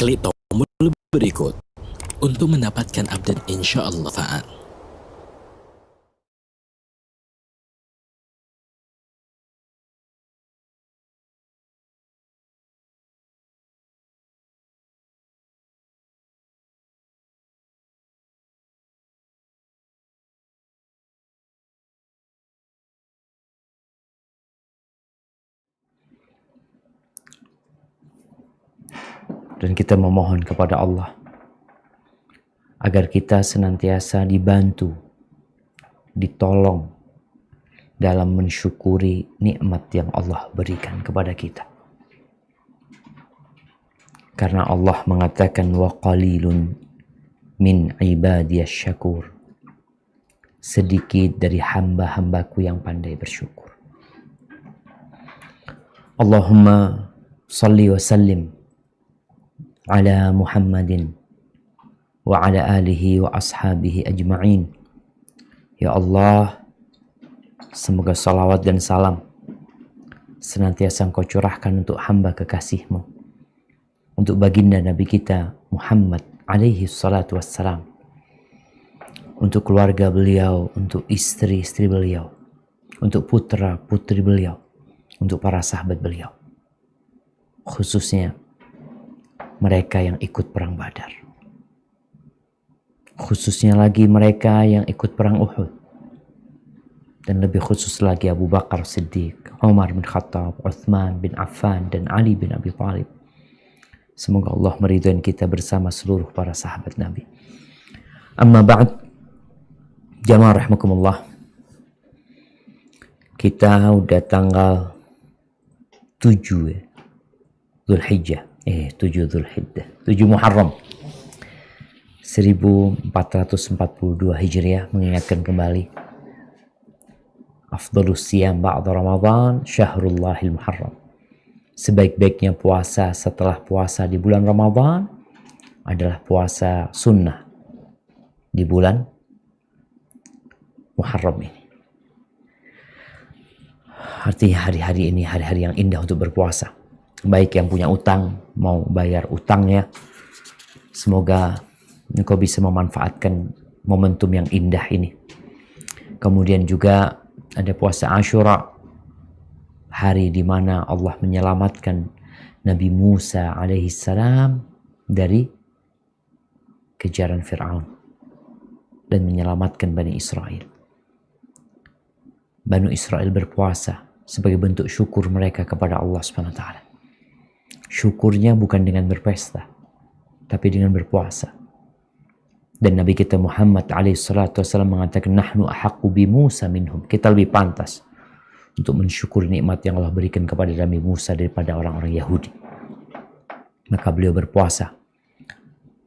klik tombol berikut untuk mendapatkan update insya Allah Faat. Dan kita memohon kepada Allah agar kita senantiasa dibantu, ditolong dalam mensyukuri nikmat yang Allah berikan kepada kita. Karena Allah mengatakan wa qalilun min ibadiyas syakur. Sedikit dari hamba-hambaku yang pandai bersyukur. Allahumma salli wa sallim ala Muhammadin wa ala alihi wa ashabihi ajma'in. Ya Allah, semoga salawat dan salam senantiasa Engkau curahkan untuk hamba kekasih-Mu, untuk baginda Nabi kita Muhammad alaihi salatu wassalam, untuk keluarga beliau, untuk istri-istri beliau, untuk putra-putri beliau, untuk para sahabat beliau, khususnya mereka yang ikut perang Badar, khususnya lagi mereka yang ikut perang Uhud, dan lebih khusus lagi Abu Bakar Siddiq, Umar bin Khattab, Uthman bin Affan, dan Ali bin Abi Thalib. Semoga Allah meridhai kita bersama seluruh para sahabat Nabi. Amma ba'd, jamaah rahimakumullah. Kita udah tanggal 7 Dzulhijjah, 7 Muharram 1442 Hijriah, mengingatkan kembali afdhalus siyam ba'da Ramadan syahrullahil Muharram. Sebaik-baiknya puasa setelah puasa di bulan Ramadan adalah puasa sunnah di bulan Muharram ini. Artinya hari-hari ini hari-hari yang indah untuk berpuasa. Baik yang punya utang mau bayar utangnya, semoga engkau bisa memanfaatkan momentum yang indah ini. Kemudian juga ada puasa Asyura, hari di mana Allah menyelamatkan Nabi Musa alaihissalam dari kejaran Fir'aun dan menyelamatkan Bani Israel. Bani Israel berpuasa sebagai bentuk syukur mereka kepada Allah SWT. Syukurnya bukan dengan berpesta, tapi dengan berpuasa. Dan Nabi kita Muhammad alaihissalatu wassalam mengatakan, nahnu ahaqqu bi Musa minhum. Kita lebih pantas untuk mensyukuri nikmat yang Allah berikan kepada Nabi Musa daripada orang-orang Yahudi. Maka beliau berpuasa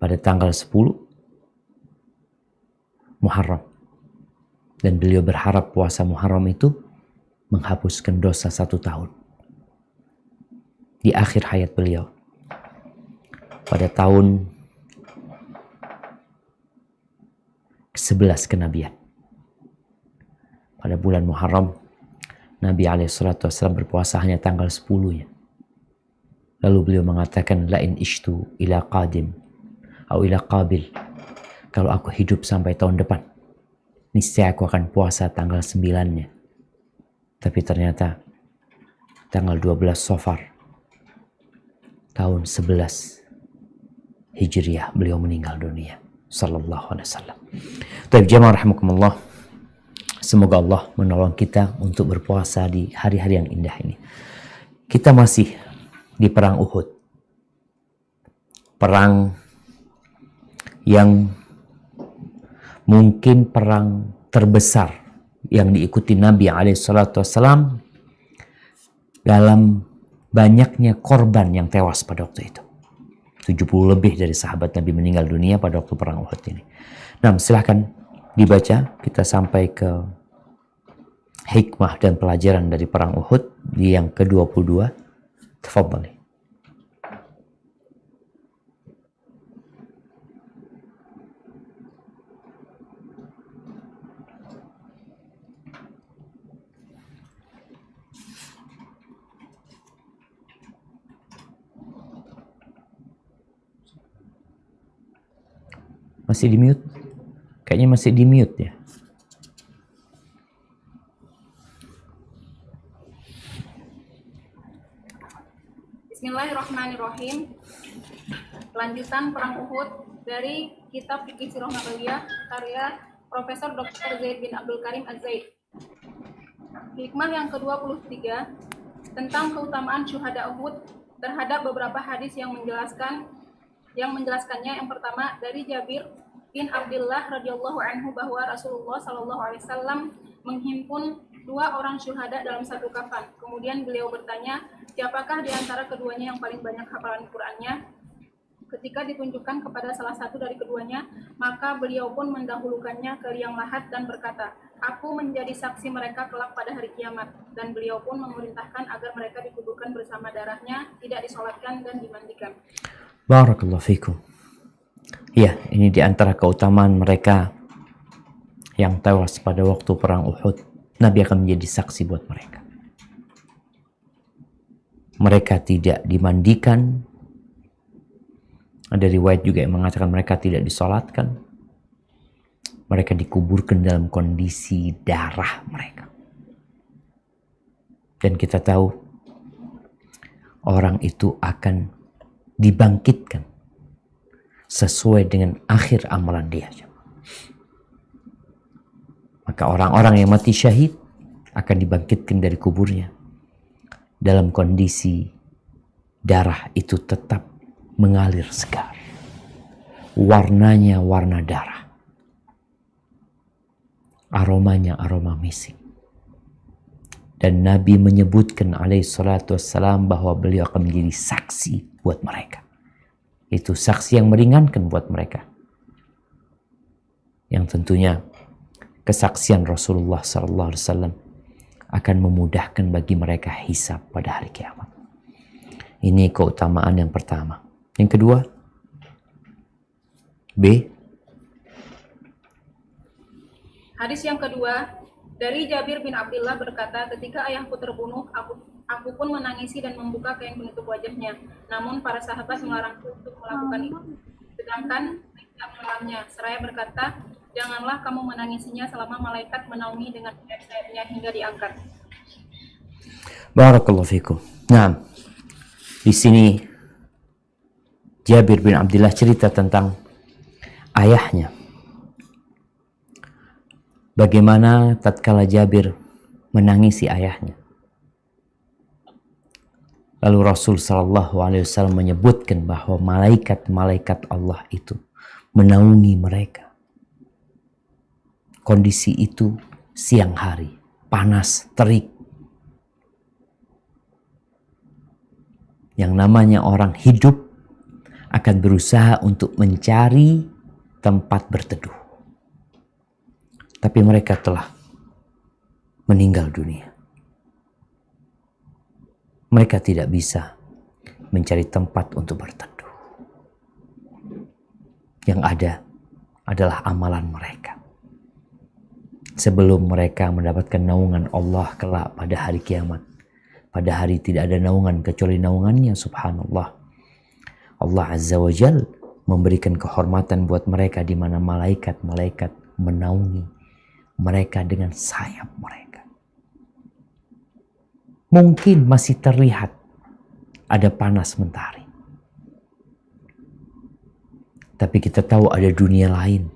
pada tanggal 10 Muharram. Dan beliau berharap puasa Muharram itu menghapuskan dosa 1 tahun. Di akhir hayat beliau, pada tahun ke-11 kenabian, pada bulan Muharram, Nabi SAW berpuasa hanya tanggal 10-nya. Lalu beliau mengatakan, la in ishtu ila qadim atau ila qabil, kalau aku hidup sampai tahun depan, niscaya aku akan puasa tanggal 9-nya. Tapi ternyata tanggal 12 Safar tahun 11 Hijriah beliau meninggal dunia sallallahu alaihi wasallam. Baik jemaah rahimakumullah, semoga Allah menolong kita untuk berpuasa di hari-hari yang indah ini. Kita masih di perang Uhud, perang yang mungkin perang terbesar yang diikuti Nabi SAW dalam banyaknya korban yang tewas pada waktu itu. 70 lebih dari sahabat Nabi meninggal dunia pada waktu perang Uhud ini. Nah, silahkan dibaca, kita sampai ke hikmah dan pelajaran dari perang Uhud di yang ke-22. Tafadhali. Masih di mute? Kayaknya masih di mute ya. Bismillahirrahmanirrahim. Lanjutan Perang Uhud dari Kitab Fikih Sirah Nabawiyah karya Profesor Dr. Zaid bin Abdul Karim Az-Zaid. Hikmah yang ke-23 tentang keutamaan syuhada Uhud terhadap beberapa hadis yang menjelaskannya. Yang pertama dari Jabir bin Abdullah radhiyallahu anhu bahwa Rasulullah shallallahu alaihi wasallam menghimpun 2 orang syuhada dalam satu kafan. Kemudian beliau bertanya, siapakah di antara keduanya yang paling banyak hafalan Qur'annya? Ketika ditunjukkan kepada salah satu dari keduanya, maka beliau pun mendahulukannya ke liang lahat dan berkata, aku menjadi saksi mereka kelak pada hari kiamat. Dan beliau pun memerintahkan agar mereka dikuburkan bersama darahnya, tidak disolatkan dan dimandikan. Barakallahu fikum. Ya, ini di antara keutamaan mereka yang tewas pada waktu perang Uhud. Nabi akan menjadi saksi buat mereka. Mereka tidak dimandikan. Ada riwayat juga yang mengatakan mereka tidak disolatkan. Mereka dikuburkan dalam kondisi darah mereka. Dan kita tahu orang itu akan dibangkitkan sesuai dengan akhir amalan dia. Maka orang-orang yang mati syahid akan dibangkitkan dari kuburnya dalam kondisi darah itu tetap mengalir segar. Warnanya warna darah. Aromanya aroma misik. Dan Nabi menyebutkan alaihi salatu wassalam bahwa beliau akan menjadi saksi buat mereka. Itu saksi yang meringankan buat mereka. Yang tentunya kesaksian Rasulullah SAW akan memudahkan bagi mereka hisab pada hari kiamat. Ini keutamaan yang pertama. Yang kedua, B. Hadis yang kedua dari Jabir bin Abdullah berkata, ketika ayahku terbunuh, aku pun menangisi dan membuka kain penutup wajahnya. Namun para sahabat melarangku untuk melakukan itu. Sedangkan tidak melarangnya. Seraya berkata, janganlah kamu menangisinya selama malaikat menaungi dengan sayap-sayapnya hingga diangkat. Barakallahu fikum. Nah, di sini Jabir bin Abdullah cerita tentang ayahnya. Bagaimana tatkala Jabir menangisi ayahnya. Lalu Rasul sallallahu alaihi wasallam menyebutkan bahwa malaikat-malaikat Allah itu menaungi mereka. Kondisi itu siang hari, panas, terik. Yang namanya orang hidup akan berusaha untuk mencari tempat berteduh. Tapi mereka telah meninggal dunia. Mereka tidak bisa mencari tempat untuk berteduh. Yang ada adalah amalan mereka. Sebelum mereka mendapatkan naungan Allah kelak pada hari kiamat. Pada hari tidak ada naungan kecuali naungannya, subhanallah. Allah Azza wa Jal memberikan kehormatan buat mereka di mana malaikat-malaikat menaungi mereka dengan sayap mereka. Mungkin masih terlihat ada panas mentari. Tapi kita tahu ada dunia lain.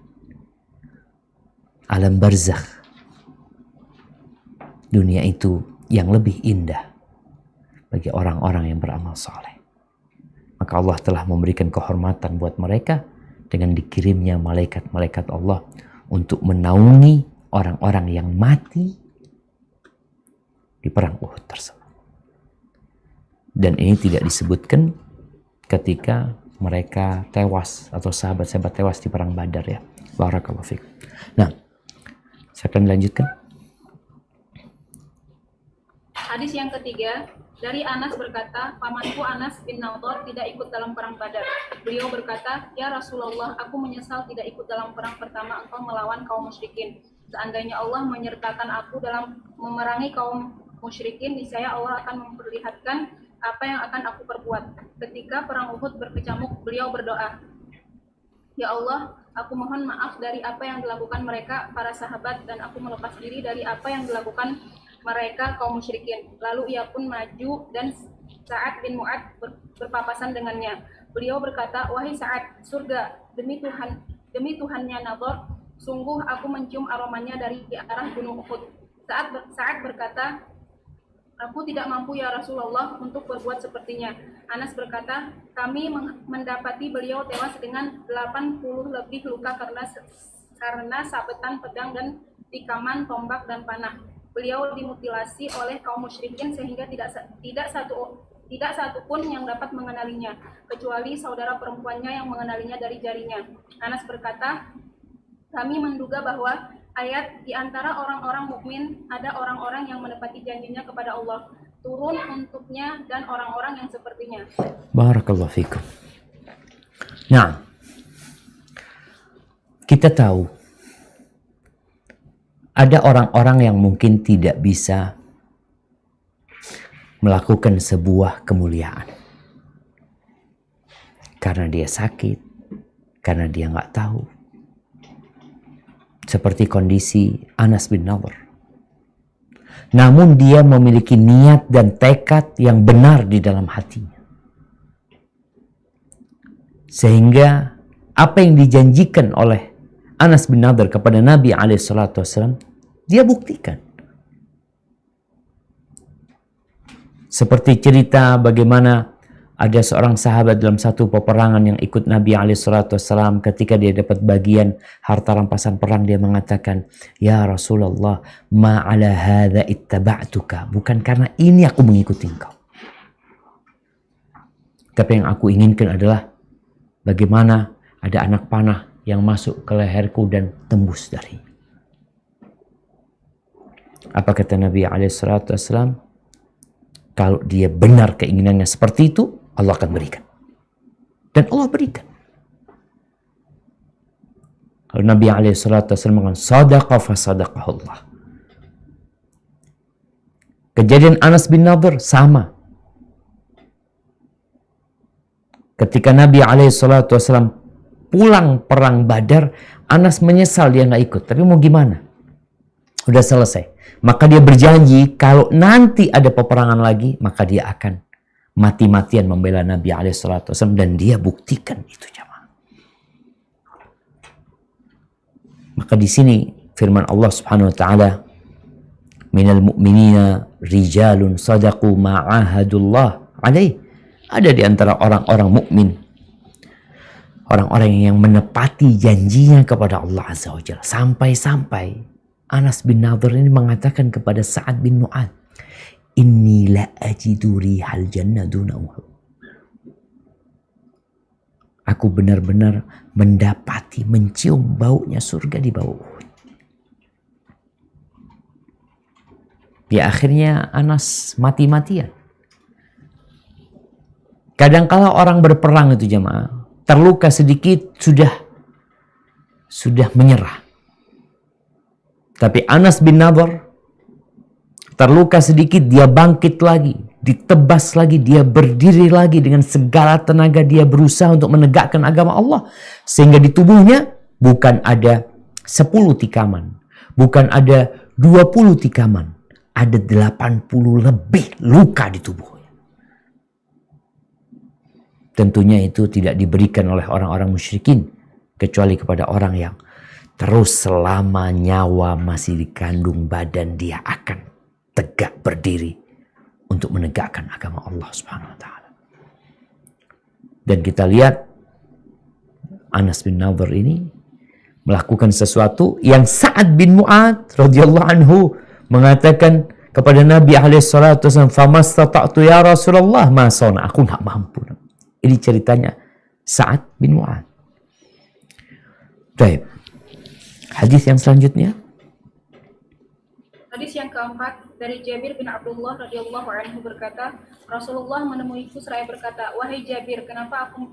Alam barzakh. Dunia itu yang lebih indah bagi orang-orang yang beramal saleh. Maka Allah telah memberikan kehormatan buat mereka dengan dikirimnya malaikat-malaikat Allah untuk menaungi orang-orang yang mati di perang Uhud tersebut. Dan ini tidak disebutkan ketika mereka tewas atau sahabat-sahabat tewas di perang Badar ya. Barakallahu fiik. Nah, saya akan lanjutkan. Hadis yang ketiga dari Anas berkata, pamanku Anas bin Nadhr tidak ikut dalam perang Badar. Beliau berkata, ya Rasulullah, aku menyesal tidak ikut dalam perang pertama engkau melawan kaum musyrikin. Seandainya Allah menyertakan aku dalam memerangi kaum musyrikin, niscaya Allah akan memperlihatkan apa yang akan aku perbuat. Ketika perang Uhud berkecamuk, beliau berdoa, ya Allah, Aku mohon maaf dari apa yang dilakukan mereka para sahabat dan aku melepas diri dari apa yang dilakukan mereka kaum musyrikin. Lalu ia pun maju dan Sa'ad bin Mu'ad berpapasan dengannya. Beliau berkata, wahai Sa'ad, surga demi Tuhannya Nadhr, sungguh aku mencium aromanya dari arah gunung Uhud. Sa'ad berkata, aku tidak mampu ya Rasulullah untuk berbuat sepertinya. Anas berkata, kami mendapati beliau tewas dengan 80 lebih luka karena sabetan pedang dan tikaman tombak dan panah. Beliau dimutilasi oleh kaum musyrikin sehingga tidak satu pun yang dapat mengenalinya, kecuali saudara perempuannya yang mengenalinya dari jarinya. Anas berkata, kami menduga bahwa ayat di antara orang-orang mukmin ada orang-orang yang menepati janjinya kepada Allah, turun untuknya dan orang-orang yang sepertinya. Barakallahu fikum. Nah, kita tahu ada orang-orang yang mungkin tidak bisa melakukan sebuah kemuliaan karena dia sakit, karena dia nggak tahu. Seperti kondisi Anas bin Nadhr. Namun dia memiliki niat dan tekad yang benar di dalam hatinya. Sehingga apa yang dijanjikan oleh Anas bin Nadhr kepada Nabi SAW, dia buktikan. Seperti cerita bagaimana ada seorang sahabat dalam satu peperangan yang ikut Nabi SAW, ketika dia dapat bagian harta rampasan perang, dia mengatakan, ya Rasulullah, ma ala hadha ittaba'tuka. Bukan karena ini aku mengikuti engkau. Tapi yang aku inginkan adalah bagaimana ada anak panah yang masuk ke leherku dan tembus dari. Apa kata Nabi SAW? Kalau dia benar keinginannya seperti itu, Allah akan berikan. Dan Allah berikan. Kalau Nabi SAW mengatakan, sadaqa fa sadaqahullah. Kejadian Anas bin Nadhr sama. Ketika Nabi SAW pulang perang Badar, Anas menyesal dia nggak ikut. Tapi mau gimana? Udah selesai. Maka dia berjanji kalau nanti ada peperangan lagi, maka dia akan mati-matian membela Nabi SAW, dan dia buktikan itu, jamaah. Maka di sini firman Allah Subhanahu wa taala, minal mu'minina rijalun sadaqu ma ahadullah alaih. Ada di antara orang-orang mukmin orang-orang yang menepati janjinya kepada Allah Azza wa Jalla. Sampai-sampai Anas bin Nadhr ini mengatakan kepada Sa'ad bin Mu'ad, inni la ajidu rihal jannah duna Uhud. Aku benar-benar mendapati, mencium baunya surga di bawah Uhud. Ya akhirnya Anas mati-matian. Kadangkala orang berperang itu, jemaah, terluka sedikit sudah menyerah. Tapi Anas bin Nadhr terluka sedikit, dia bangkit lagi, ditebas lagi, dia berdiri lagi dengan segala tenaga, dia berusaha untuk menegakkan agama Allah. Sehingga di tubuhnya bukan ada 10 tikaman, bukan ada 20 tikaman, ada 80 lebih luka di tubuhnya. Tentunya itu tidak diberikan oleh orang-orang musyrikin, kecuali kepada orang yang terus selama nyawa masih dikandung badan, dia akan tegak berdiri untuk menegakkan agama Allah Subhanahu wa taala. Dan kita lihat Anas bin Nadhr ini melakukan sesuatu yang Sa'ad bin Mu'ad radhiyallahu anhu mengatakan kepada Nabi alaihi salatu wasallam, "Famastata'tu ya Rasulullah ma sana." Aku enggak mampu. Ini ceritanya Sa'ad bin Mu'ad. Baik. Hadis yang selanjutnya. Hadis yang keempat dari Jabir bin Abdullah radhiyallahu anhu berkata, Rasulullah menemuiku seraya berkata, wahai Jabir, kenapa aku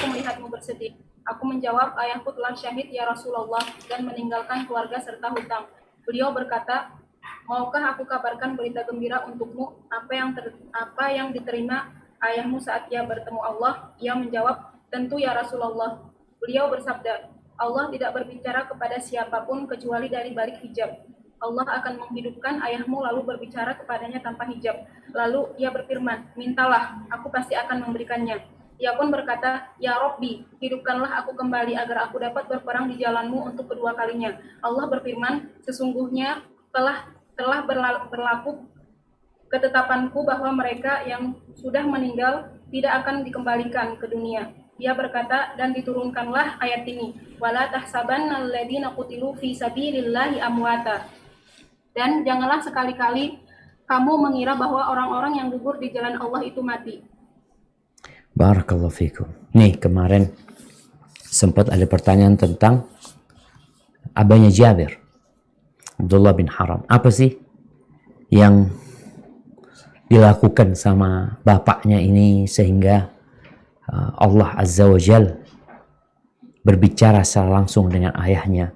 melihatmu bersedih? Aku menjawab, ayahku telah syahid ya Rasulullah dan meninggalkan keluarga serta hutang. Beliau berkata, maukah aku kabarkan berita gembira untukmu apa yang diterima ayahmu saat ia bertemu Allah? Ia menjawab, tentu ya Rasulullah. Beliau bersabda, Allah tidak berbicara kepada siapapun kecuali dari balik hijab. Allah akan menghidupkan ayahmu lalu berbicara kepadanya tanpa hijab. Lalu ia berfirman, mintalah, aku pasti akan memberikannya. Ia pun berkata, ya Robbi, hidupkanlah aku kembali agar aku dapat berperang di jalanmu untuk kedua kalinya. Allah berfirman, sesungguhnya telah berlaku ketetapanku bahwa mereka yang sudah meninggal tidak akan dikembalikan ke dunia. Dia berkata, dan diturunkanlah ayat ini, wala tahsabanna alladziina qutilu fi sabilillahi amwata. Dan janganlah sekali-kali kamu mengira bahwa orang-orang yang gugur di jalan Allah itu mati. Barakallahu fikum. Nih kemarin sempat ada pertanyaan tentang abahnya Jabir, Abdullah bin Haram. Apa sih yang dilakukan sama bapaknya ini sehingga Allah Azza wa Jal berbicara secara langsung dengan ayahnya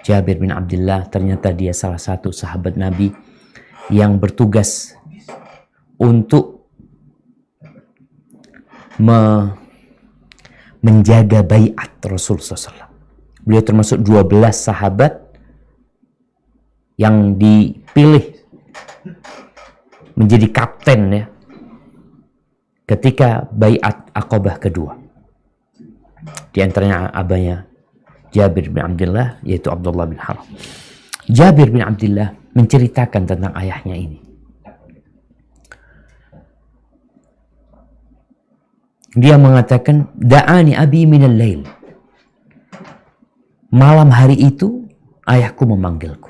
Jabir bin Abdullah. Ternyata dia salah satu sahabat Nabi yang bertugas untuk menjaga baiat Rasulullah SAW. Beliau termasuk 12 sahabat yang dipilih menjadi kapten ya ketika baiat Aqabah kedua. Di antaranya abahnya Jabir bin Abdullah, yaitu Abdullah bin Haram. Jabir bin Abdullah menceritakan tentang ayahnya ini. Dia mengatakan, da'ani abi minal lail. Malam hari itu ayahku memanggilku.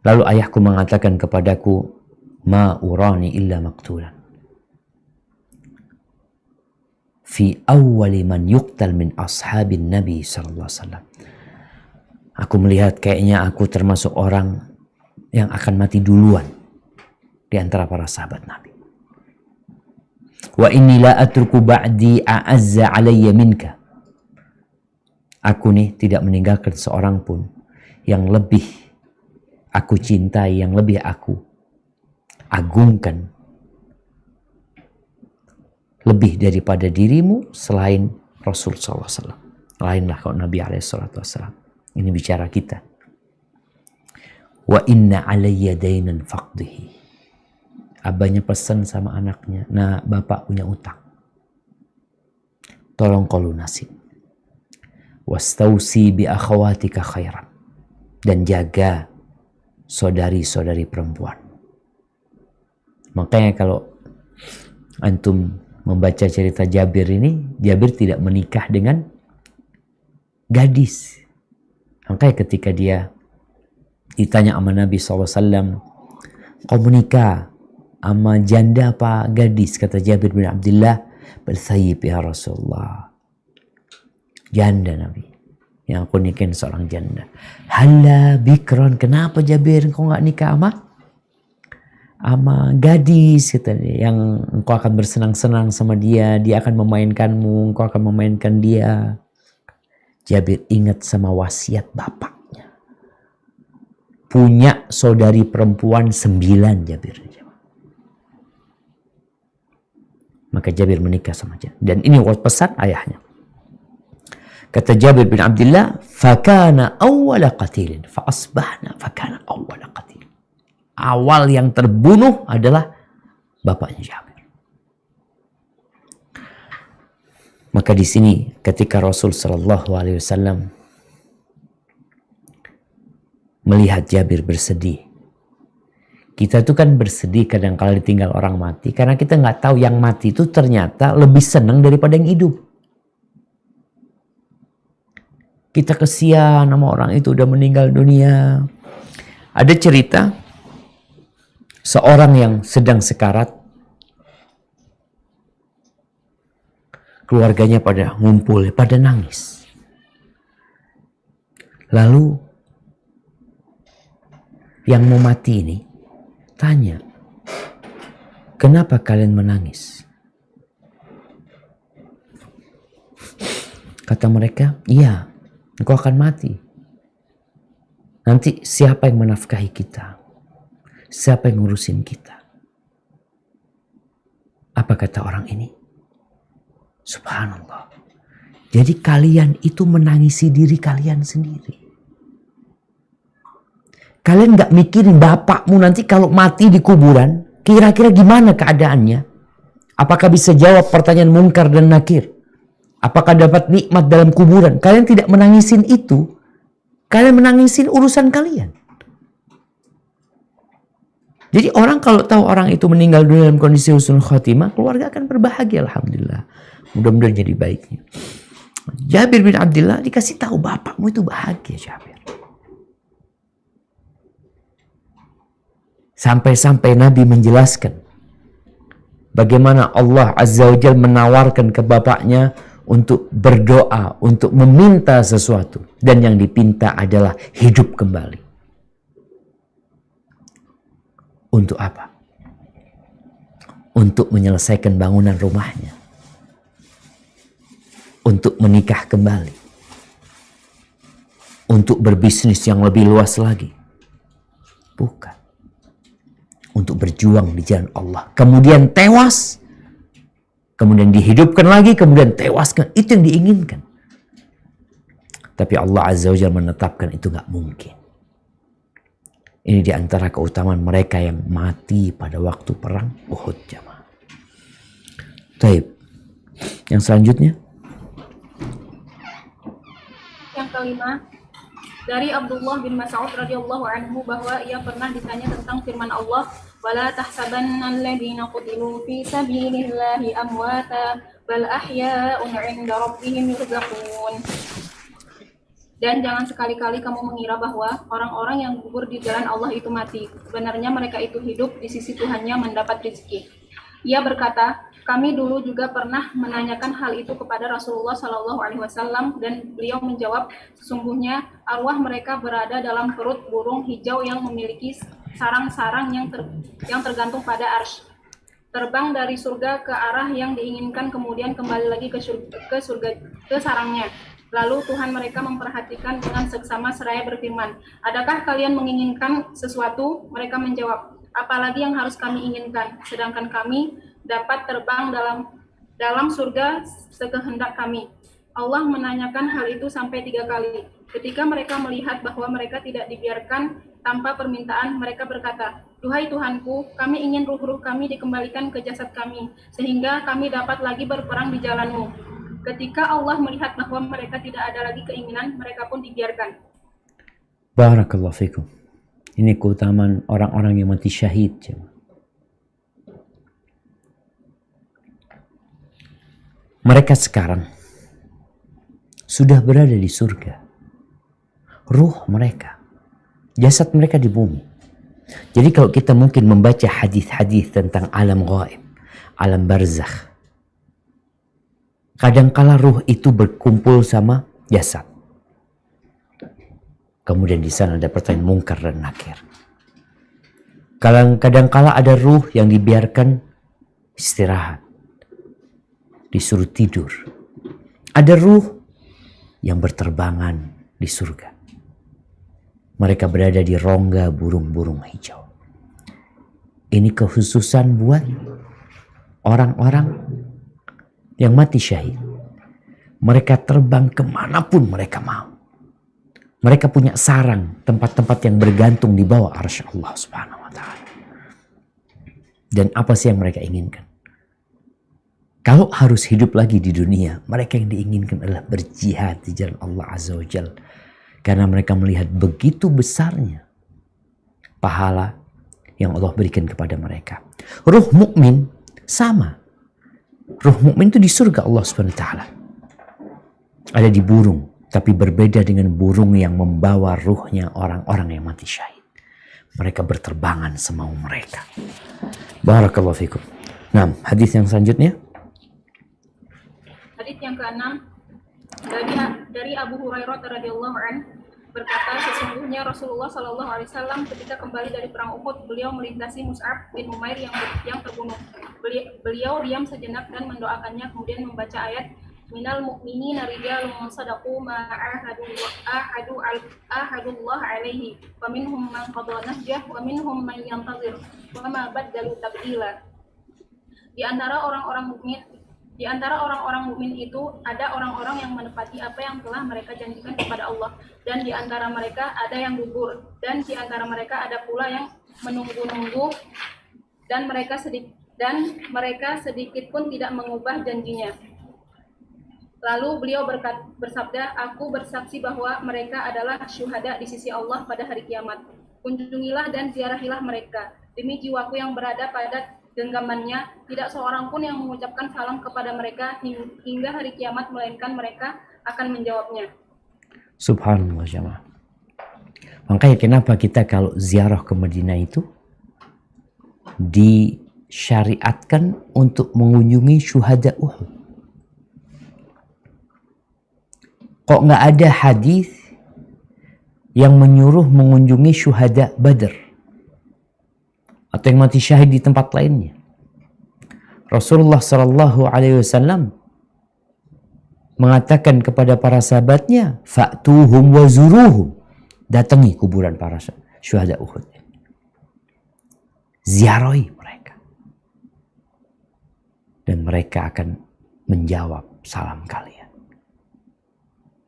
Lalu ayahku mengatakan kepadaku, ma urani illa maqtulan. Fi awwali man yuqtal min ashabin Nabi sallallahu alaihi wasallam. Aku melihat kayaknya aku termasuk orang yang akan mati duluan di antara para sahabat Nabi. Wa inni la atruku ba'di a'azza alayya minka. Aku nih tidak meninggalkan seorang pun yang lebih aku cintai, yang lebih aku agungkan lebih daripada dirimu selain Rasul SAW. Lainlah kalau Nabi SAW. Ini bicara kita. Wa inna alayya dainan faqdihi. Abahnya pesan sama anaknya, nah bapak punya utang, tolong kau lunasin. Wastausi bi akhawatika khairan. Dan jaga saudari-saudari perempuan. Makanya kalau antum membaca cerita Jabir ini, Jabir tidak menikah dengan gadis. Makanya ketika dia ditanya sama Nabi SAW, kau menikah sama janda apa gadis? Kata Jabir bin Abdullah, bersayyib ya Rasulullah. Janda Nabi. Yang aku nikahin seorang janda. Halla bikron, kenapa Jabir kau gak nikah sama gadis, kata dia, yang engkau akan bersenang-senang sama dia, dia akan memainkanmu, engkau akan memainkan dia. Jabir ingat sama wasiat bapaknya. Punya saudari perempuan 9 Jabir. Maka Jabir menikah sama dia. Dan ini pesan ayahnya. Kata Jabir bin Abdullah, fakana awwala qatilin fa asbahna fakana awwala qatil. Awal yang terbunuh adalah bapaknya Jabir. Maka di sini ketika Rasul sallallahu alaihi wasallam melihat Jabir bersedih, kita tuh kan bersedih kadang kala ditinggal orang mati karena kita nggak tahu yang mati itu ternyata lebih senang daripada yang hidup. Kita kesian sama orang itu udah meninggal dunia. Ada cerita seorang yang sedang sekarat, keluarganya pada ngumpul, pada nangis. Lalu yang mau mati ini tanya, kenapa kalian menangis? Kata mereka, iya, engkau akan mati. Nanti siapa yang menafkahi kita? Siapa yang ngurusin kita? Apa kata orang ini? Subhanallah. Jadi kalian itu menangisi diri kalian sendiri. Kalian gak mikirin bapakmu nanti kalau mati di kuburan, kira-kira gimana keadaannya? Apakah bisa jawab pertanyaan Munkar dan Nakir? Apakah dapat nikmat dalam kuburan? Kalian tidak menangisin itu. Kalian menangisin urusan kalian. Jadi orang kalau tahu orang itu meninggal dunia dalam kondisi husnul khotimah, keluarga akan berbahagia, alhamdulillah. Mudah-mudahan jadi baiknya. Jabir bin Abdullah dikasih tahu bapakmu itu bahagia, Jabir. Sampai-sampai Nabi menjelaskan bagaimana Allah Azza wa Jalla menawarkan ke bapaknya untuk berdoa, untuk meminta sesuatu. Dan yang dipinta adalah hidup kembali. Untuk apa? Untuk menyelesaikan bangunan rumahnya. Untuk menikah kembali. Untuk berbisnis yang lebih luas lagi. Bukan. Untuk berjuang di jalan Allah. Kemudian tewas. Kemudian dihidupkan lagi. Kemudian tewaskan. Itu yang diinginkan. Tapi Allah Azza wa Jalla menetapkan itu gak mungkin. Ini di antara keutamaan mereka yang mati pada waktu perang Uhud, jamaah. Taib. Yang selanjutnya. Yang kelima, dari Abdullah bin Mas'ud radhiyallahu anhu bahwa ia pernah ditanya tentang firman Allah, "Wala tahsabanna alladziina qutilu fi sabilillahi amwata bal ahya'un 'inda rabbihim yurzaqun." Dan jangan sekali-kali kamu mengira bahwa orang-orang yang gugur di jalan Allah itu mati. Sebenarnya mereka itu hidup di sisi Tuhannya mendapat rezeki. Ia berkata, kami dulu juga pernah menanyakan hal itu kepada Rasulullah SAW dan beliau menjawab, sesungguhnya arwah mereka berada dalam perut burung hijau yang memiliki sarang-sarang yang tergantung pada arsy. Terbang dari surga ke arah yang diinginkan kemudian kembali lagi ke sarangnya. Lalu Tuhan mereka memperhatikan dengan seksama seraya berfirman, adakah kalian menginginkan sesuatu? Mereka menjawab, apalagi yang harus kami inginkan, sedangkan kami dapat terbang dalam surga sekehendak kami. Allah menanyakan hal itu sampai 3 kali. Ketika mereka melihat bahwa mereka tidak dibiarkan tanpa permintaan, mereka berkata, duhai Tuhanku, kami ingin ruh-ruh kami dikembalikan ke jasad kami, sehingga kami dapat lagi berperang di jalan-Mu. Ketika Allah melihat bahwa mereka tidak ada lagi keinginan, mereka pun dibiarkan. Barakallahu fikum. Ini keutamaan orang-orang yang mati syahid. Mereka sekarang sudah berada di surga. Ruh mereka, jasad mereka di bumi. Jadi kalau kita mungkin membaca hadis-hadis tentang alam ghaib, alam barzakh, kadangkala ruh itu berkumpul sama jasad. Kemudian di sana ada pertanyaan Munkar dan Nakir. Kadangkala ada ruh yang dibiarkan istirahat, disuruh tidur. Ada ruh yang berterbangan di surga. Mereka berada di rongga burung-burung hijau. Ini kekhususan buat orang-orang yang mati syahid. Mereka terbang kemanapun mereka mau. Mereka punya sarang, tempat-tempat yang bergantung di bawah arsy Allah Subhanahu wa ta'ala. Dan apa sih yang mereka inginkan? Kalau harus hidup lagi di dunia, mereka yang diinginkan adalah berjihad di jalan Allah Azza wa Jalla. Karena mereka melihat begitu besarnya pahala yang Allah berikan kepada mereka. Ruh mukmin sama. Ruh mukmin itu di surga Allah Subhanahu wa taala. Ada di burung, tapi berbeda dengan burung yang membawa ruhnya orang-orang yang mati syahid. Mereka berterbangan semau mereka. Barakallahu fikum. Nah, hadis yang selanjutnya. Hadis yang ke-6 dari Abu Hurairah radhiyallahu anhu berkata, sesungguhnya Rasulullah sallallahu alaihi wasallam ketika kembali dari perang Uhud, beliau melintasi Mus'ab bin Umair yang terbunuh. Beliau diam sejenak dan mendoakannya, kemudian membaca ayat minal mu'minina rijalun sadaqu ma ahadullah alaihi wa minhum man qada nahjah wa minhum man yantazir wa ma baddalu tabdila. Di antara orang-orang mukmin Di antara orang-orang mukmin itu ada orang-orang yang menepati apa yang telah mereka janjikan kepada Allah, dan di antara mereka ada yang gugur, dan di antara mereka ada pula yang menunggu-nunggu, dan mereka sedikit pun tidak mengubah janjinya. Lalu beliau bersabda, aku bersaksi bahwa mereka adalah syuhada di sisi Allah pada hari kiamat. Kunjungilah dan ziarahilah mereka. Demi jiwaku yang berada pada genggamannya, tidak seorang pun yang mengucapkan salam kepada mereka hingga hari kiamat, melainkan mereka akan menjawabnya. Subhanallah jamaah. Makanya kenapa kita kalau ziarah ke Madinah itu disyariatkan untuk mengunjungi syuhada Uhud. Kok nggak ada hadis yang menyuruh mengunjungi syuhada Badr atau yang mati syahid di tempat lainnya? Rasulullah Sallallahu Alaihi Wasallam mengatakan kepada para sahabatnya, "Fa'tuhum wa zuruhum." Datangi kuburan para syuhada Uhud. Ziarahi mereka. Dan mereka akan menjawab salam kalian.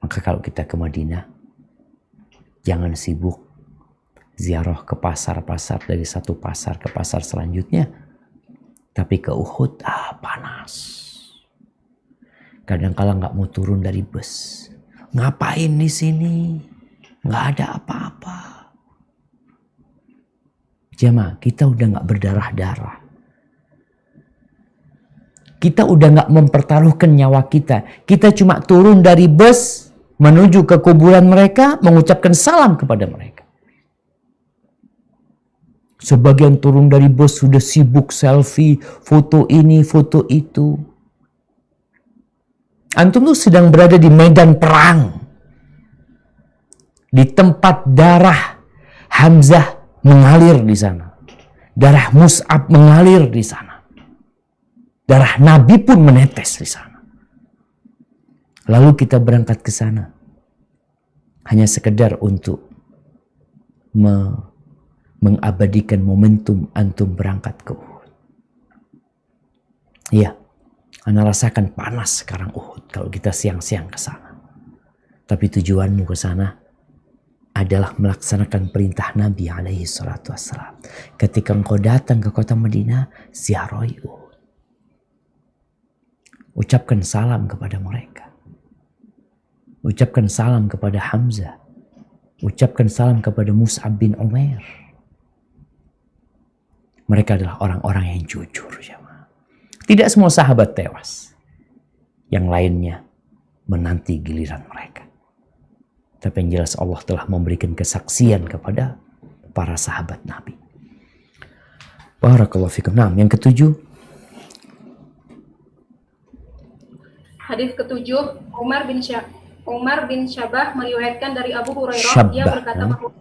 Maka kalau kita ke Madinah, jangan sibuk ziarah ke pasar-pasar, dari satu pasar ke pasar selanjutnya. Tapi ke Uhud, panas. Kadang-kala nggak mau turun dari bus. Ngapain di sini? Nggak ada apa-apa. Jemaah, kita udah nggak berdarah-darah. Kita udah nggak mempertaruhkan nyawa kita. Kita cuma turun dari bus, menuju ke kuburan mereka, mengucapkan salam kepada mereka. Sebagian turun dari bus sudah sibuk selfie, foto ini, foto itu. Antum tuh sedang berada di medan perang. Di tempat darah Hamzah mengalir di sana. Darah Mus'ab mengalir di sana. Darah Nabi pun menetes di sana. Lalu kita berangkat ke sana. Hanya sekedar untuk mengabadikan momentum antum berangkat ke Uhud. Iya, Anda rasakan panas sekarang Uhud kalau kita siang-siang ke sana. Tapi tujuanmu ke sana adalah melaksanakan perintah Nabi alaihi salatu wassalam. Ketika engkau datang ke kota Madinah, ziarahi Uhud. Ucapkan salam kepada mereka. Ucapkan salam kepada Hamzah. Ucapkan salam kepada Mus'ab bin Umair. Mereka adalah orang-orang yang jujur. Tidak semua sahabat tewas. Yang lainnya menanti giliran mereka. Tapi yang jelas Allah telah memberikan kesaksian kepada para sahabat Nabi. Barakallahu fikum. Nah, yang ketujuh. Hadis ketujuh, Umar bin Syabah meriwayatkan dari Abu Hurairah, dia berkata bahwa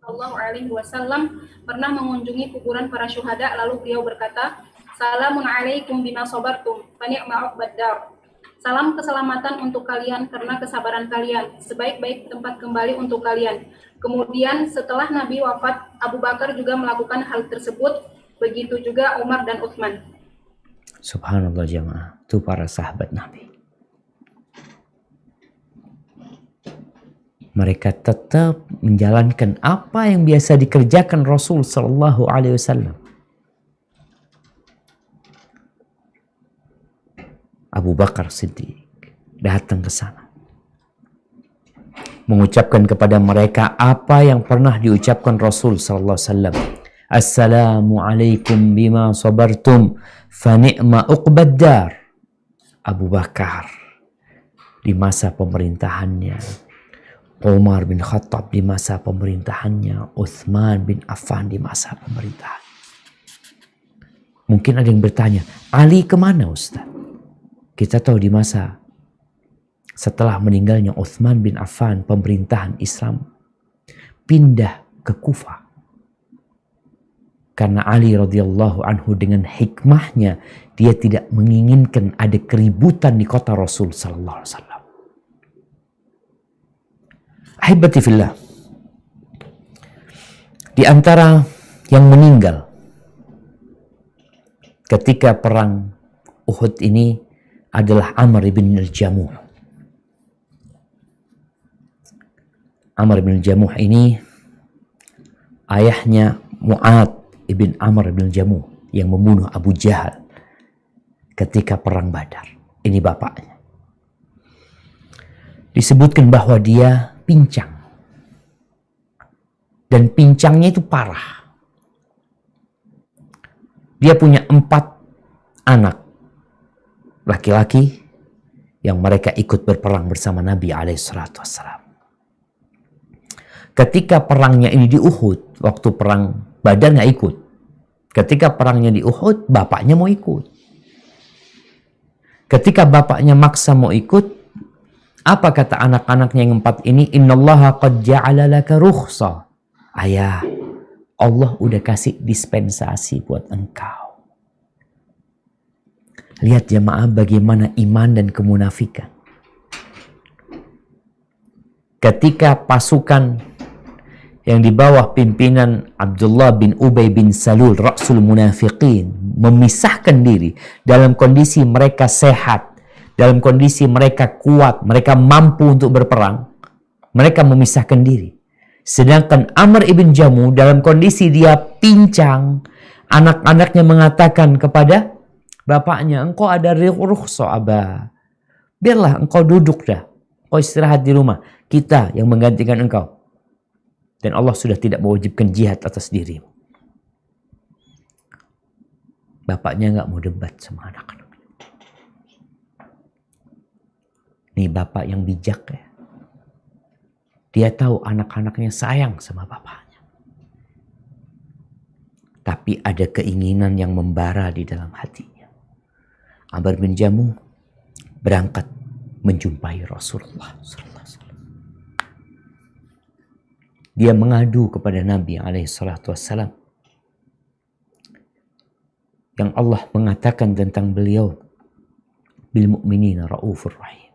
Sallallahu Alaihi Wasallam pernah mengunjungi kuburan para syuhada, lalu beliau berkata, "Salamun alaikum bima sabartum, fa ni'ma uqbad dar." Salam keselamatan untuk kalian karena kesabaran kalian, sebaik-baik tempat kembali untuk kalian. Kemudian setelah Nabi wafat, Abu Bakar juga melakukan hal tersebut, begitu juga Umar dan Utsman. Subhanallah jamaah, itu para sahabat Nabi. Mereka tetap menjalankan apa yang biasa dikerjakan Rasul Sallallahu Alaihi Wasallam. Abu Bakar Siddiq datang ke sana, mengucapkan kepada mereka apa yang pernah diucapkan Rasul Sallallahu Alaihi Wasallam. Assalamualaikum bima sabartum fa ni'ma uqbad dar. Abu Bakar di masa pemerintahannya, Umar bin Khattab di masa pemerintahannya, Utsman bin Affan di masa pemerintahan. Mungkin ada yang bertanya, Ali kemana Ustaz? Kita tahu di masa setelah meninggalnya Utsman bin Affan, pemerintahan Islam pindah ke Kufah. Karena Ali radhiyallahu anhu dengan hikmahnya, dia tidak menginginkan ada keributan di kota Rasul sallallahu alaihi wasallam. Ahibati fillah, di antara yang meninggal ketika perang Uhud ini adalah Amr ibn al-Jamuh. Amr ibn al-Jamuh ini ayahnya Mu'ad ibn Amr ibn al-Jamuh yang membunuh Abu Jahal ketika perang Badar. Ini bapaknya. Disebutkan bahwa dia pincang. Dan pincangnya itu parah. Dia punya 4 anak laki-laki yang mereka ikut berperang bersama Nabi SAW. Ketika perangnya ini di Uhud, waktu perang Badar nggak ikut. Ketika perangnya di Uhud, bapaknya mau ikut. Ketika bapaknya maksa mau ikut, apa kata anak-anaknya yang 4 ini? Innallaha qad ja'ala laka rukhsah. Ayah, Allah udah kasih dispensasi buat engkau. Lihat jemaah bagaimana iman dan kemunafikan. Ketika pasukan yang di bawah pimpinan Abdullah bin Ubay bin Salul, Ra'sul Munafiqin, memisahkan diri dalam kondisi mereka sehat, dalam kondisi mereka kuat, mereka mampu untuk berperang, mereka memisahkan diri. Sedangkan Amr ibn Jamuh dalam kondisi dia pincang, anak-anaknya mengatakan kepada bapaknya, engkau ada rukhsah abah, biarlah engkau duduk dah, engkau istirahat di rumah, kita yang menggantikan engkau. Dan Allah sudah tidak mewajibkan jihad atas dirimu. Bapaknya nggak mau debat sama anak-anak. Nih bapak yang bijak ya. Dia tahu anak-anaknya sayang sama bapaknya. Tapi ada keinginan yang membara di dalam hatinya. Amr bin Jamuh berangkat menjumpai Rasulullah SAW. Dia mengadu kepada Nabi SAW. Yang Allah mengatakan tentang beliau, bil mu'minina ra'ufur rahim.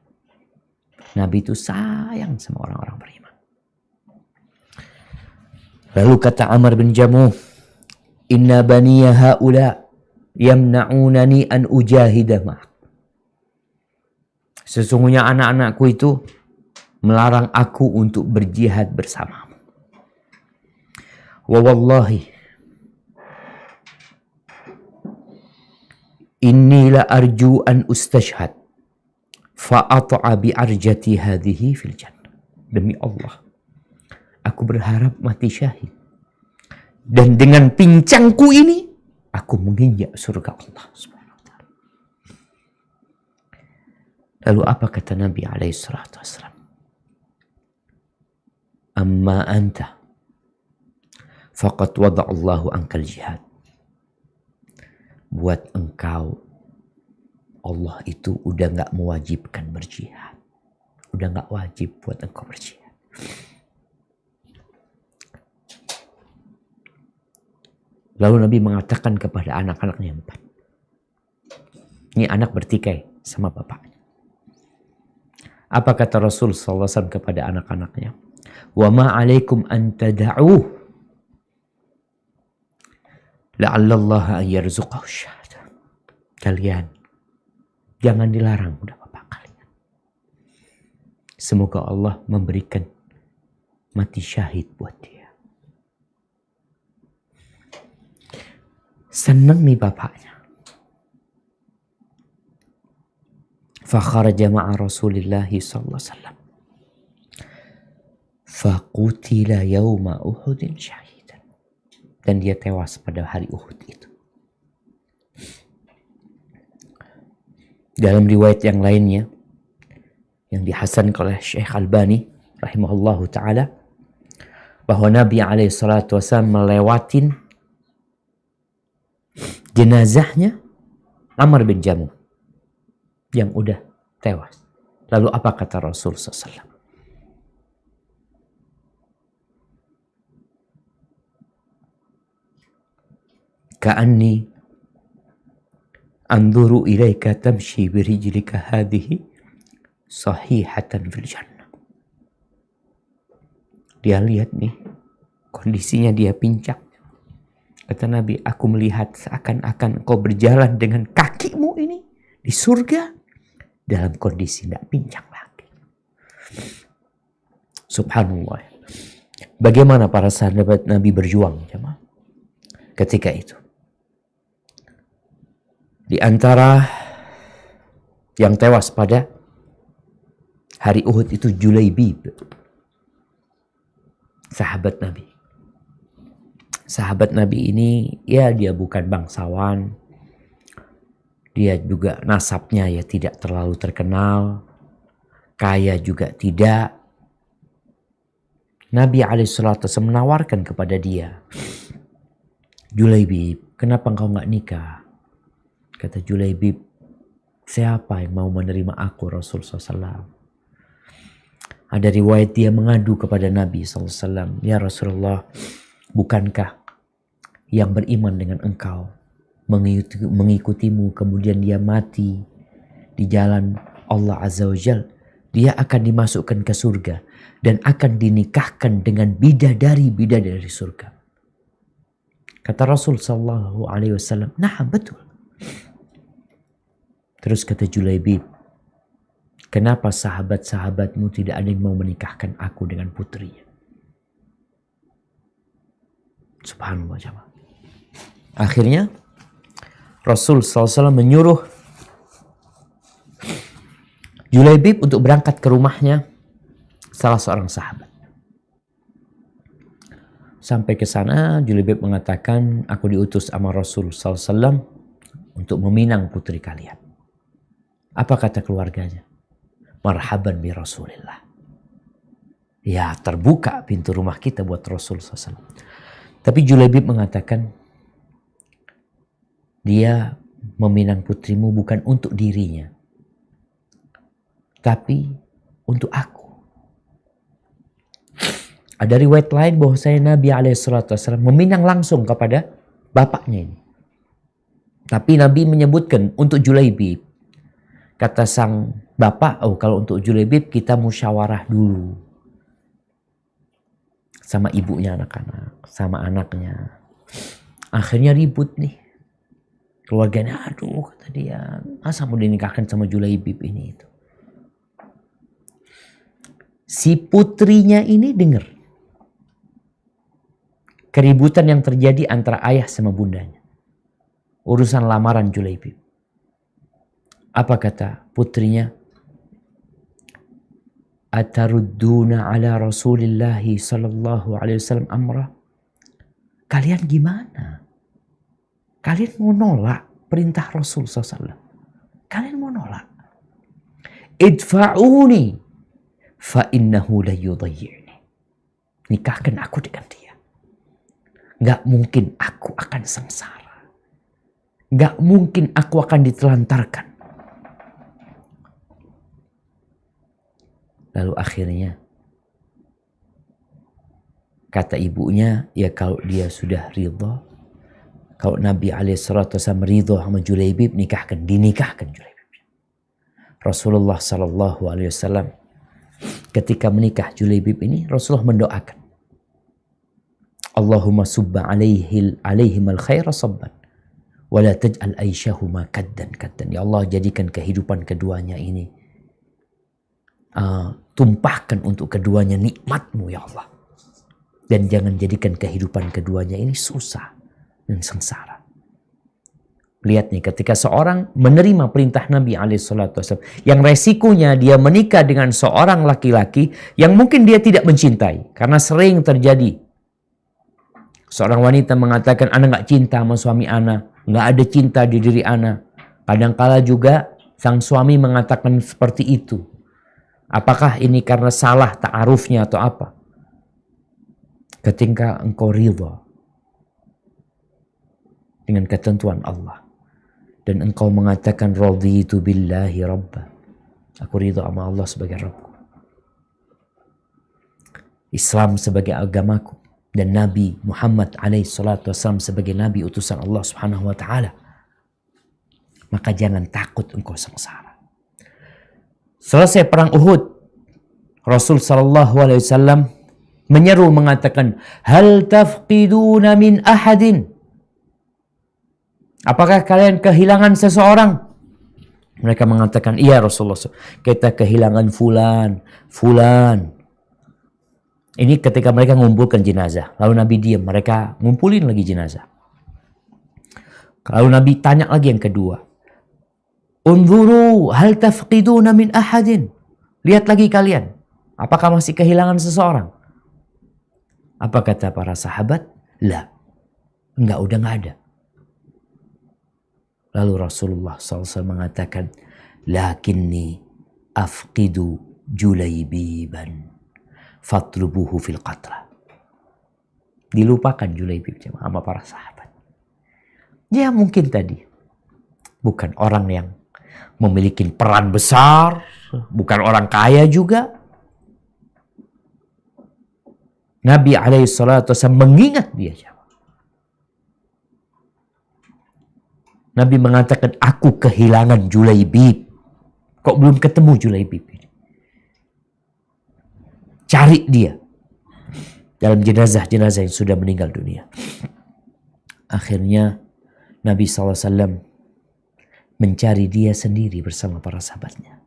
Nabi itu sayang sama orang-orang beriman. Lalu kata Amr bin Jamuh, inna baniya haula yamna'unani an ujahida ma'ak. Sesungguhnya anak-anakku itu melarang aku untuk berjihad bersamamu. Wa wallahi inni la arju an ustashhad fa ata'a bi arjati hadhihi fil jannah. Demi Allah, aku berharap mati syahid, dan dengan pincangku ini aku menginjak surga Allah Subhanahu wa taala. Lalu apa kata Nabi alaihi salatu wasallam? Amma anta faqad wada'allahu ankal jihad. Buat engkau, Allah itu udah gak mewajibkan berjihad. Udah gak wajib buat engkau berjihad. Lalu Nabi mengatakan kepada anak-anaknya 4. Ini anak bertikai sama bapaknya. Apa kata Rasul SAW kepada anak-anaknya? Wa ma alaikum an tada'uh la'allallaha ayyarzuqahu syahada. Kalian jangan dilarang udah bapak kalian. Semoga Allah memberikan mati syahid buat dia. Senang nih bapaknya. Fakharaja ma'a Rasulillah sallallahu alaihi wasallam. Faqutila yawma Uhudin syahid. Dan dia tewas pada hari Uhud itu. Dalam riwayat yang lainnya, yang dihasankan oleh Syekh Albani rahimahullahu ta'ala, bahwa Nabi SAW melewatin jenazahnya Amr bin Jamuh yang udah tewas. Lalu apa kata Rasul SAW? Ka'anni anzuru ilaika tamshi birijlika hadhihi sahihatan fil jannah. Dia lihat nih, kondisinya dia pincang. Kata Nabi, aku melihat seakan-akan kau berjalan dengan kakimu ini di surga. dalam kondisi tidak pincang lagi. Subhanallah. Bagaimana para sahabat Nabi berjuang, jemaah, ketika itu. Di antara yang tewas pada hari Uhud itu Julaibib, sahabat Nabi. Sahabat Nabi ini, ya dia bukan bangsawan, dia juga nasabnya ya tidak terlalu terkenal, kaya juga tidak. Nabi SAW menawarkan kepada dia, Julaibib, kenapa engkau nggak nikah? Kata Julaibib, siapa yang mau menerima aku, Rasul SAW? Ada riwayat dia mengadu kepada Nabi SAW, ya Rasulullah, bukankah yang beriman dengan engkau mengikutimu kemudian dia mati di jalan Allah Azza wa Jal, dia akan dimasukkan ke surga dan akan dinikahkan dengan bidadari surga. Kata Rasul sallallahu alaihi wasallam, "Nah, betul." Terus kata Julaibib, "Kenapa sahabat-sahabatmu tidak ada yang mau menikahkan aku dengan putrinya?" Subhanallah, jemaah. Akhirnya Rasul SAW menyuruh Julaibib untuk berangkat ke rumahnya salah seorang sahabat. Sampai ke sana Julaibib mengatakan, aku diutus sama Rasul SAW untuk meminang putri kalian. Apa kata keluarganya? Marhaban bi Rasulillah. Ya, terbuka pintu rumah kita buat Rasul SAW. Tapi Julaibib mengatakan, dia meminang putrimu bukan untuk dirinya, tapi untuk aku. Ada riwayat lain bahwasanya Nabi SAW meminang langsung kepada bapaknya ini. Tapi Nabi menyebutkan untuk Julaibib. Kata sang bapak, kalau untuk Julaibib kita musyawarah dulu. Sama ibunya anak-anak, sama anaknya. Akhirnya ribut nih. Keluarganya, aduh kata dia, masa mau dinikahkan sama Julaibib ini itu. Si putrinya ini dengar keributan yang terjadi antara ayah sama bundanya. Urusan lamaran Julaibib. Apa kata putrinya? Atarudduna ala Rasulillahi sallallahu alaihi wasallam amra. Kalian gimana? Kalian mau nolak perintah Rasul SAW. Kalian mau nolak. Idfa'uni fa innahu la yudayyi'ni. Nikahkan aku dengan dia. Gak mungkin aku akan sengsara. Gak mungkin aku akan ditelantarkan. Lalu akhirnya kata ibunya, ya kalau dia sudah ridha, kalau Nabi SAW ridho sama Julaibib, dinikahkan Julaibib. Rasulullah SAW ketika menikah Julaibib ini, Rasulullah mendoakan, Allahumma subba alaihim al-khaira sabban, wa la taj'al aisyahuma kaddan. Ya Allah, jadikan kehidupan keduanya ini, tumpahkan untuk keduanya nikmat-Mu ya Allah. Dan jangan jadikan kehidupan keduanya ini susah dan sengsara. Lihat nih, ketika seorang menerima perintah Nabi SAW, yang resikonya dia menikah dengan seorang laki-laki yang mungkin dia tidak mencintai. Karena sering terjadi. Seorang wanita mengatakan, ana gak cinta sama suami ana. Gak ada cinta di diri ana. Kadangkala juga sang suami mengatakan seperti itu. Apakah ini karena salah ta'arufnya atau apa? Ketika engkau ridha dengan ketentuan Allah dan engkau mengatakan raditu billahi rabba, aku ridha sama Allah sebagai Rabbku, Islam sebagai agamaku, dan Nabi Muhammad SAW sebagai Nabi utusan Allah Subhanahu wa Ta'ala, maka jangan takut engkau sengsara. Selesai perang Uhud, Rasul SAW menyeru mengatakan, hal tafqiduna min ahadin. Apakah kalian kehilangan seseorang? Mereka mengatakan, iya Rasulullah, kita kehilangan fulan. Ini ketika mereka mengumpulkan jenazah. Lalu Nabi diam, mereka ngumpulin lagi jenazah. Lalu Nabi tanya lagi yang kedua. Unzuru hal tafqiduna min ahadin. Lihat lagi kalian, apakah masih kehilangan seseorang? Apa kata para sahabat? La. Enggak, udah enggak ada. Lalu Rasulullah SAW mengatakan, lakinni afqidu Julaybiban fatlubuhu fil qatla. Dilupakan Julaibib sama para sahabat. Ya mungkin tadi bukan orang yang memiliki peran besar, bukan orang kaya juga. Nabi SAW mengingat dia. Nabi mengatakan, aku kehilangan Julaibib. Kok belum ketemu Julaibib ini? Cari dia dalam jenazah-jenazah yang sudah meninggal dunia. Akhirnya Nabi SAW mencari dia sendiri bersama para sahabatnya.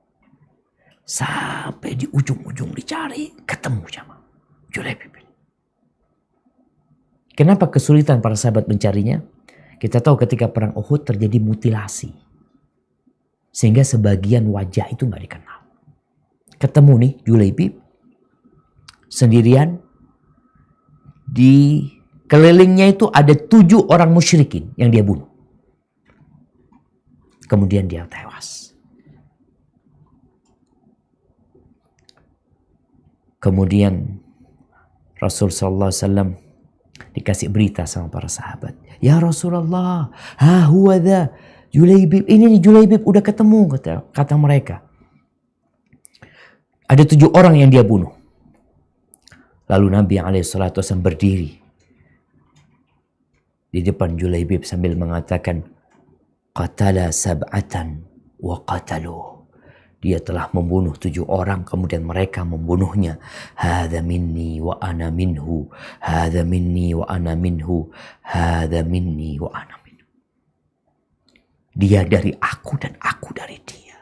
Sampai di ujung-ujung dicari, ketemu sama Julaibib. Kenapa kesulitan para sahabat mencarinya? Kita tahu ketika perang Uhud terjadi mutilasi. Sehingga sebagian wajah itu nggak dikenal. Ketemu nih Julaibib sendirian. Di kelilingnya itu ada 7 orang musyrikin yang dia bunuh. Kemudian dia tewas. Kemudian Rasul SAW dikasih berita sama para sahabat. Ya Rasulullah, ha huwa dha Julaibib. Ini nih Julaibib udah ketemu, kata mereka. Ada 7 orang yang dia bunuh. Lalu Nabi SAW berdiri di depan Julaibib sambil mengatakan, qatala sab'atan wa qatalu. Dia telah membunuh 7 orang, kemudian mereka membunuhnya. Hadza minni wa ana minhu. Hadza minni wa ana minhu. Hadza minni wa ana minhu. Dia dari aku dan aku dari dia.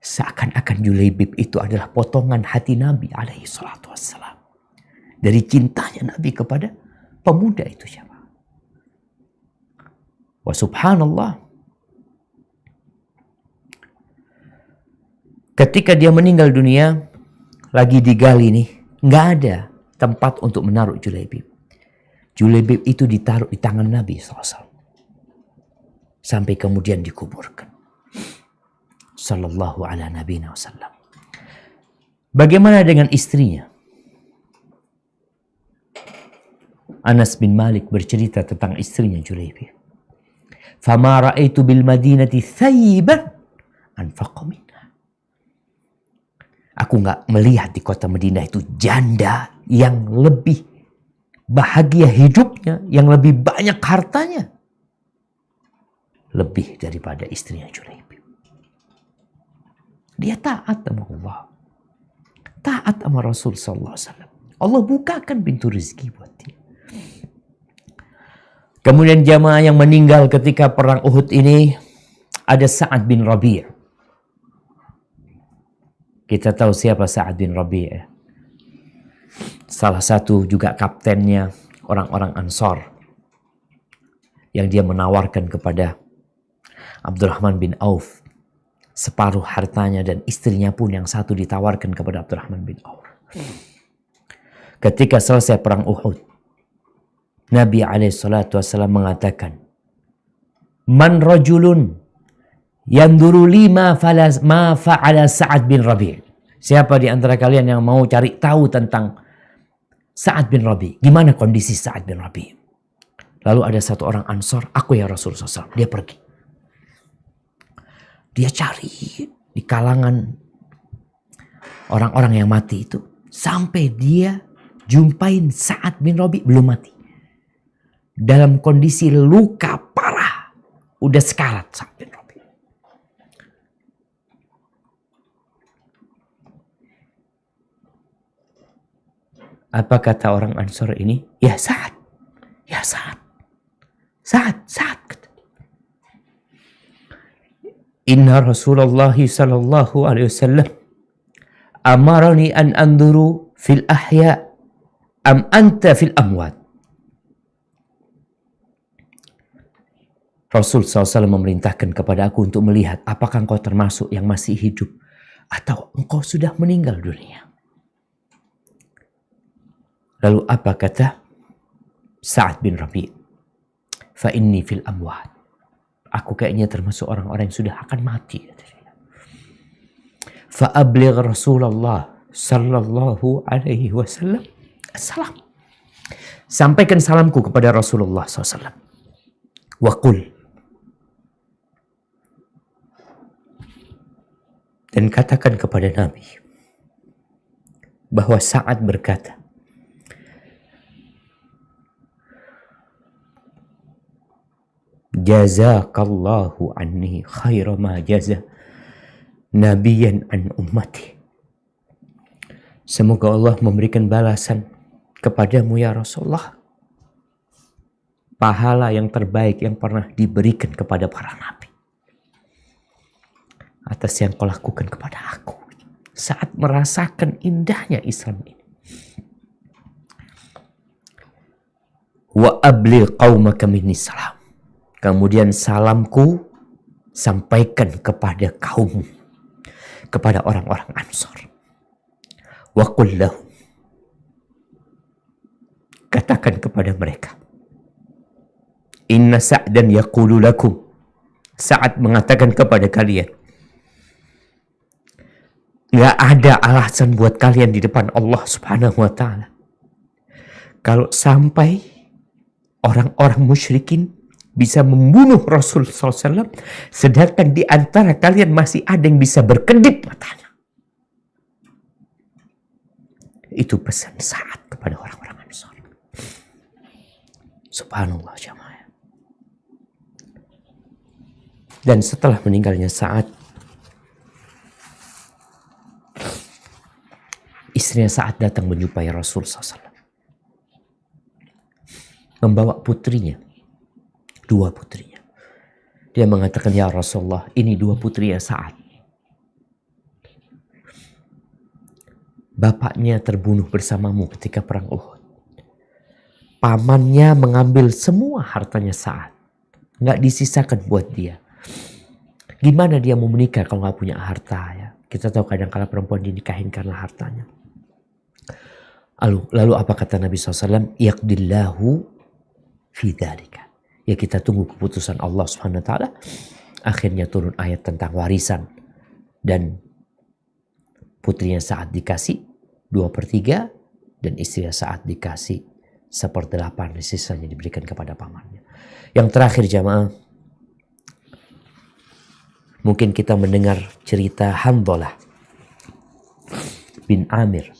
Seakan-akan Julaibib itu adalah potongan hati Nabi alaihi salatu wassalam. Dari cintanya Nabi kepada pemuda itu siapa? Wa subhanallah. Ketika dia meninggal dunia, lagi digali nih, nggak ada tempat untuk menaruh Julaibib. Julaibib itu ditaruh di tangan Nabi SAW. Sampai kemudian dikuburkan. Sallallahu ala nabiyina wasallam. Bagaimana dengan istrinya? Anas bin Malik bercerita tentang istrinya Julaibib. Fama ra'aitu bil madinati thayyiban anfaqa minha. Aku nggak melihat di kota Madinah itu janda yang lebih bahagia hidupnya, yang lebih banyak hartanya, lebih daripada istrinya Julaibib. Dia taat sama Allah, taat sama Rasul Sallallahu Alaihi Wasallam. Allah bukakan pintu rezeki buat dia. Kemudian jamaah yang meninggal ketika perang Uhud ini ada Sa'ad bin Rabi'. Kita tahu siapa Sa'ad bin Rabi'. Salah satu juga kaptennya orang-orang Ansar. Yang dia menawarkan kepada Abdurrahman bin Auf separuh hartanya, dan istrinya pun yang satu ditawarkan kepada Abdurrahman bin Auf. Ketika selesai perang Uhud, Nabi SAW mengatakan, Man rajulun yanduru lima ma fa'ala Sa'ad bin Rabi'. Siapa di antara kalian yang mau cari tahu tentang Sa'ad bin Rabi'? Gimana kondisi Sa'ad bin Rabi'? Lalu ada satu orang Ansar, aku ya Rasulullah SAW. Dia pergi. Dia cari di kalangan orang-orang yang mati itu. Sampai dia jumpain Sa'ad bin Rabi' belum mati. Dalam kondisi luka parah. Udah sekarat Sa'ad bin Rabi'. Apa kata orang Ansar ini? Ya Sa'ad. Ya Sa'ad. Sa'ad. Sa'ad. Inna anna Rasulullah sallallahu alaihi wasallam amarani an anduru fil ahya am anta fil amwat. Rasul SAW memerintahkan kepada aku untuk melihat apakah engkau termasuk yang masih hidup atau engkau sudah meninggal dunia. Lalu apa kata Sa'ad bin Rabi'? Fa inni fil amwat. Aku kayaknya termasuk orang-orang yang sudah akan mati. Fa abligh Rasulullah sallallahu alaihi wasallam assalam. Sampaikan salamku kepada Rasulullah SAW. Wa qul. Dan katakan kepada Nabi bahwa Sa'ad berkata, jazakallahu anni khaira ma jaza nabiyan an ummati. Semoga Allah memberikan balasan kepadamu ya Rasulullah pahala yang terbaik yang pernah diberikan kepada para nabi atas yang kau lakukan kepada aku saat merasakan indahnya Islam ini. Wa abligh qaumaka minni salam. Kemudian salamku sampaikan kepada kaum, kepada orang-orang Ansor. Wa qul lahum. Katakan kepada mereka. Inna Sa'dan yaqulu lakum. Sa'ad mengatakan kepada kalian. Nggak ada alasan buat kalian di depan Allah Subhanahu wa ta'ala. Kalau sampai orang-orang musyrikin bisa membunuh Rasul SAW, sedangkan di antara kalian masih ada yang bisa berkedip matanya. Itu pesan Sa'ad kepada orang-orang Ansor. Subhanallah jamaah. Dan setelah meninggalnya Sa'ad, istrinya Sa'ad datang menjumpai Rasul SAW. Membawa putrinya. 2 putrinya. Dia mengatakan, ya Rasulullah, ini 2 putrinya Sa'ad. Bapaknya terbunuh bersamamu ketika perang Uhud. Pamannya mengambil semua hartanya Sa'ad. Nggak disisakan buat dia. Gimana dia mau menikah kalau nggak punya harta ya? Kita tahu kadang-kala perempuan dinikahin karena hartanya. Lalu apa kata Nabi SAW? Yaqdillahu fi dzalika. Ya kita tunggu keputusan Allah Subhanahu wa taala. Akhirnya turun ayat tentang warisan dan putrinya Sa'ad dikasih 2/3 dan istrinya Sa'ad dikasih 1/8, sisanya diberikan kepada pamannya. Yang terakhir jamaah, mungkin kita mendengar cerita Hanzalah bin Amir.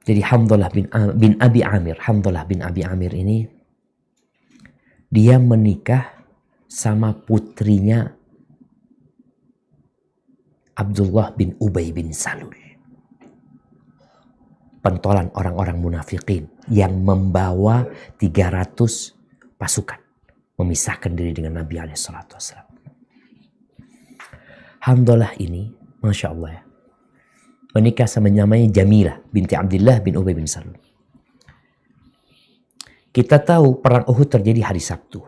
Jadi Hanzalah bin Abi Amir, Hanzalah bin Abi Amir ini dia menikah sama putrinya Abdullah bin Ubay bin Salul. Pentolan orang-orang munafikin yang membawa 300 pasukan. Memisahkan diri dengan Nabi SAW. Hanzalah ini, Masya Allah ya, menikah sama namanya Jamilah binti Abdullah bin Ubay bin Salul. Kita tahu perang Uhud terjadi hari Sabtu.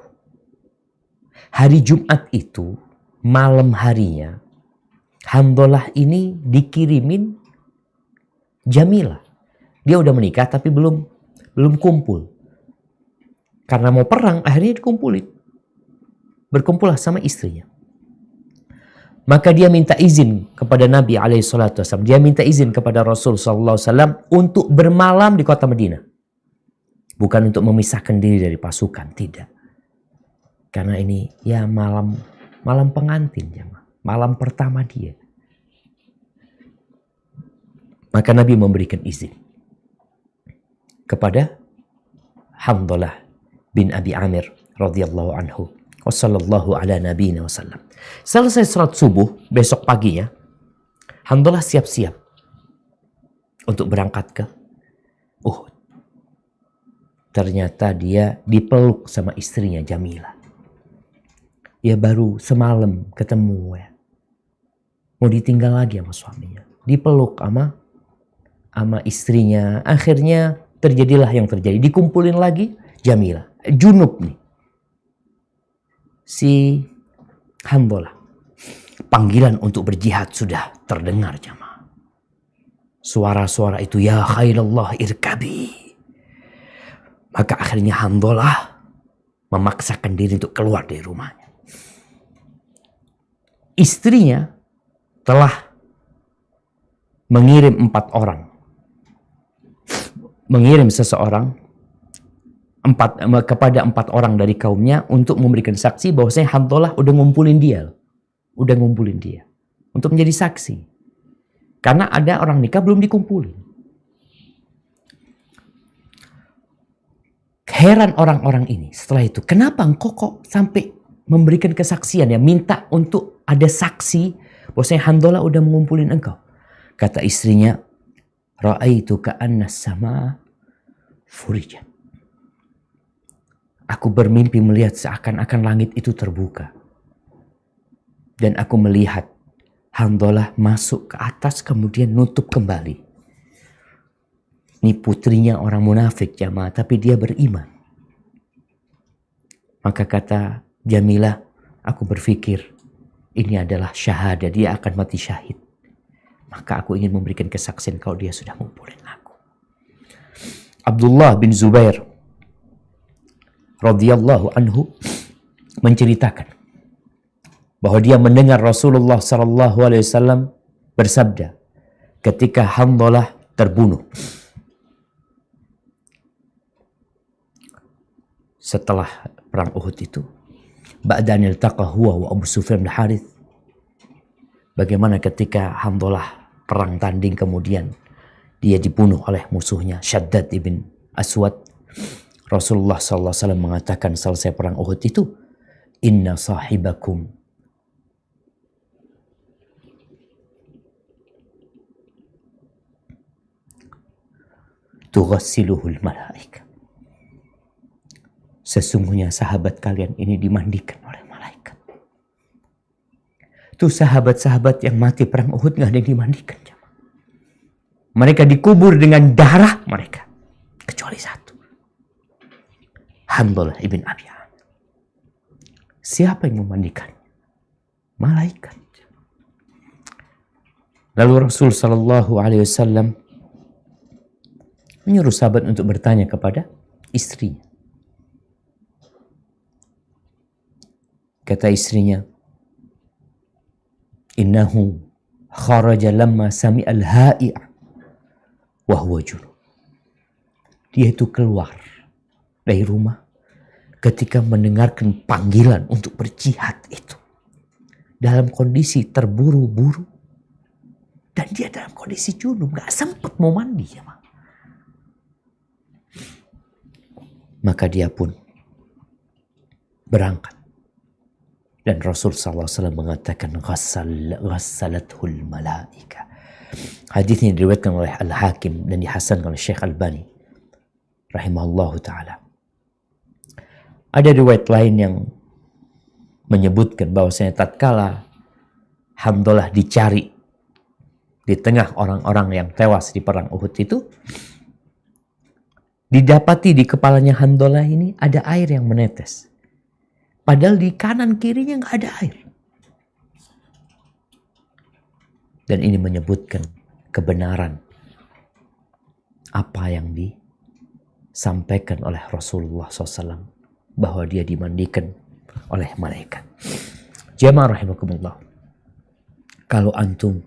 Hari Jumat itu, malam harinya, Hanzalah ini dikirimin Jamilah. Dia udah menikah tapi belum kumpul. Karena mau perang, akhirnya dikumpulin. Berkumpullah sama istrinya. Maka dia minta izin kepada Nabi SAW. Dia minta izin kepada Rasul SAW untuk bermalam di kota Madinah. Bukan untuk memisahkan diri dari pasukan, tidak. Karena ini ya malam pengantin, malam pertama dia. Maka Nabi memberikan izin kepada Hanzalah bin Abi Amir radhiyallahu anhu. Wassallallahu ala nabiyina wasallam. Selesai salat subuh besok paginya, Hanzalah siap-siap untuk berangkat ke Uhud. Ternyata dia dipeluk sama istrinya Jamilah. Ya baru semalam ketemu ya. Mau ditinggal lagi sama suaminya. Dipeluk sama istrinya. Akhirnya terjadilah yang terjadi. Dikumpulin lagi Jamilah. Junub nih. Si Handolah. Panggilan untuk berjihad sudah terdengar jamaah. Suara-suara itu, ya khailallah irkabi. Maka akhirnya Handolah memaksakan diri untuk keluar dari rumahnya. Istrinya telah mengirim 4 orang. Mengirim seseorang kepada 4 orang dari kaumnya untuk memberikan saksi bahwasanya Handolah udah ngumpulin dia. Untuk menjadi saksi. Karena ada orang nikah belum dikumpulin. Heran orang-orang ini setelah itu. Kenapa engkau kok sampai memberikan kesaksian ya? Minta untuk ada saksi bahwasanya Handolah udah mengumpulin engkau. Kata istrinya, Ra'aitu ka'anna sama furijat. Aku bermimpi melihat seakan-akan langit itu terbuka. Dan aku melihat Handolah masuk ke atas kemudian nutup kembali. Ini putrinya orang munafik jamaah, tapi dia beriman. Maka kata Jamilah, aku berpikir ini adalah syahadah, dia akan mati syahid. Maka aku ingin memberikan kesaksian kalau dia sudah ngumpulin aku. Abdullah bin Zubair radhiyallahu anhu menceritakan bahwa dia mendengar Rasulullah sallallahu alaihi wasallam bersabda ketika Handolah terbunuh. Setelah perang Uhud itu, ba'dan iltaqa huwa wa Abu Sufyan bin Harith. Bagaimana ketika Handolah perang tanding kemudian dia dibunuh oleh musuhnya Shaddad ibn Aswad. Rasulullah sallallahu alaihi wasallam mengatakan selesai perang Uhud itu, inna sahibakum tughassiluhul malaika. Sesungguhnya sahabat kalian ini dimandikan oleh malaikat. Tuh sahabat-sahabat yang mati perang Uhud gak ada yang dimandikan. Mereka dikubur dengan darah mereka. Kecuali satu. Handolah ibn Abi Amir. Siapa yang memandikan? Malaikat. Lalu Rasul sallallahu alaihi wasallam menyuruh sahabat untuk bertanya kepada istrinya. Kata istrinya, innahu kharaja lamma sami'al ha'i'a wa huwa junub. Dia itu keluar dari rumah ketika mendengarkan panggilan untuk berjihad itu. Dalam kondisi terburu-buru. Dan dia dalam kondisi junub. Gak sempat mau mandi ya. Maka dia pun berangkat. Dan Rasul SAW mengatakan ghassalathul malaika. Hadis ini diriwayatkan oleh Al-Hakim dan dihasankan oleh Syekh Albani rahimahullahu ta'ala. Ada riwayat lain yang menyebutkan bahwasanya tatkala Handolah dicari di tengah orang-orang yang tewas di perang Uhud itu, didapati di kepalanya Handolah ini ada air yang menetes. Padahal di kanan kirinya nggak ada air. Dan ini menyebutkan kebenaran apa yang disampaikan oleh Rasulullah SAW. Bahwa dia dimandikan oleh malaikat. Jamaah rahimakumullah. Kalau antum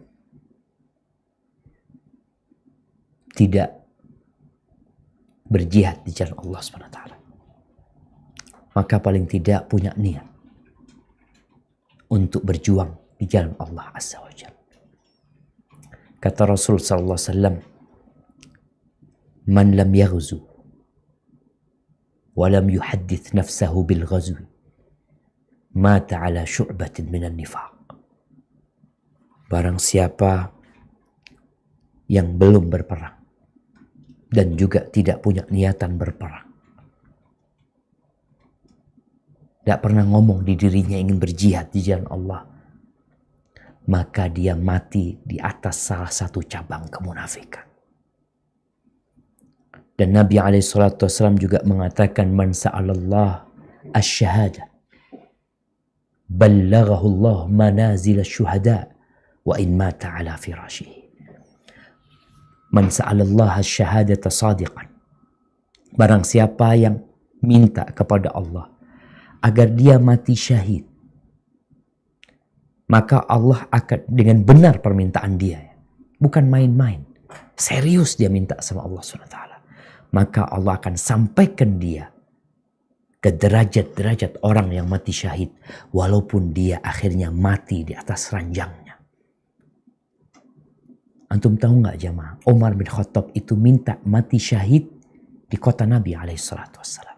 tidak berjihad di jalan Allah SWT, maka paling tidak punya niat untuk berjuang di jalan Allah Azza wa Jalla. Kata Rasul sallallahu alaihi wasallam, "Man lam yaghzu wa lam yuhaddith nafsahu bil ghazwi, mata ala syu'batin minan nifaq." Barang siapa yang belum berperang dan juga tidak punya niatan berperang, tidak pernah ngomong di dirinya ingin berjihad di jalan Allah, maka dia mati di atas salah satu cabang kemunafikan. Dan Nabi SAW juga mengatakan, man sa'alallah asy-syahadah ballaghahu Allah manazil asy-syuhada wa in mata ala firashihi. Man sa'alallah asy-syahadata sadiqan. Barang siapa yang minta kepada Allah agar dia mati syahid, maka Allah akan dengan benar permintaan dia, bukan main-main, serius dia minta sama Allah SWT, maka Allah akan sampaikan dia ke derajat-derajat orang yang mati syahid, walaupun dia akhirnya mati di atas ranjangnya. Antum tahu nggak jamaah, Umar bin Khattab itu minta mati syahid di kota Nabi SAW.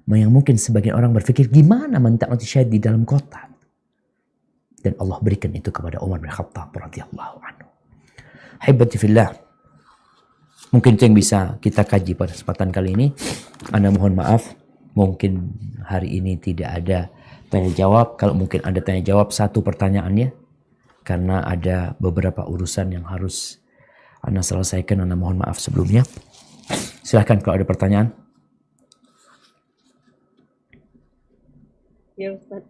Yang mungkin sebagian orang berpikir, gimana minta mati syahid di dalam kota? Dan Allah berikan itu kepada Umar bin Khattab radhiyallahu anhu. Haibati fillah, mungkin itu yang bisa kita kaji pada kesempatan kali ini. Ana mohon maaf, mungkin hari ini tidak ada tanya jawab. Kalau mungkin ada tanya jawab, satu pertanyaannya, karena ada beberapa urusan yang harus Ana selesaikan. Ana mohon maaf sebelumnya. Silahkan kalau ada pertanyaan. Ya Ustaz,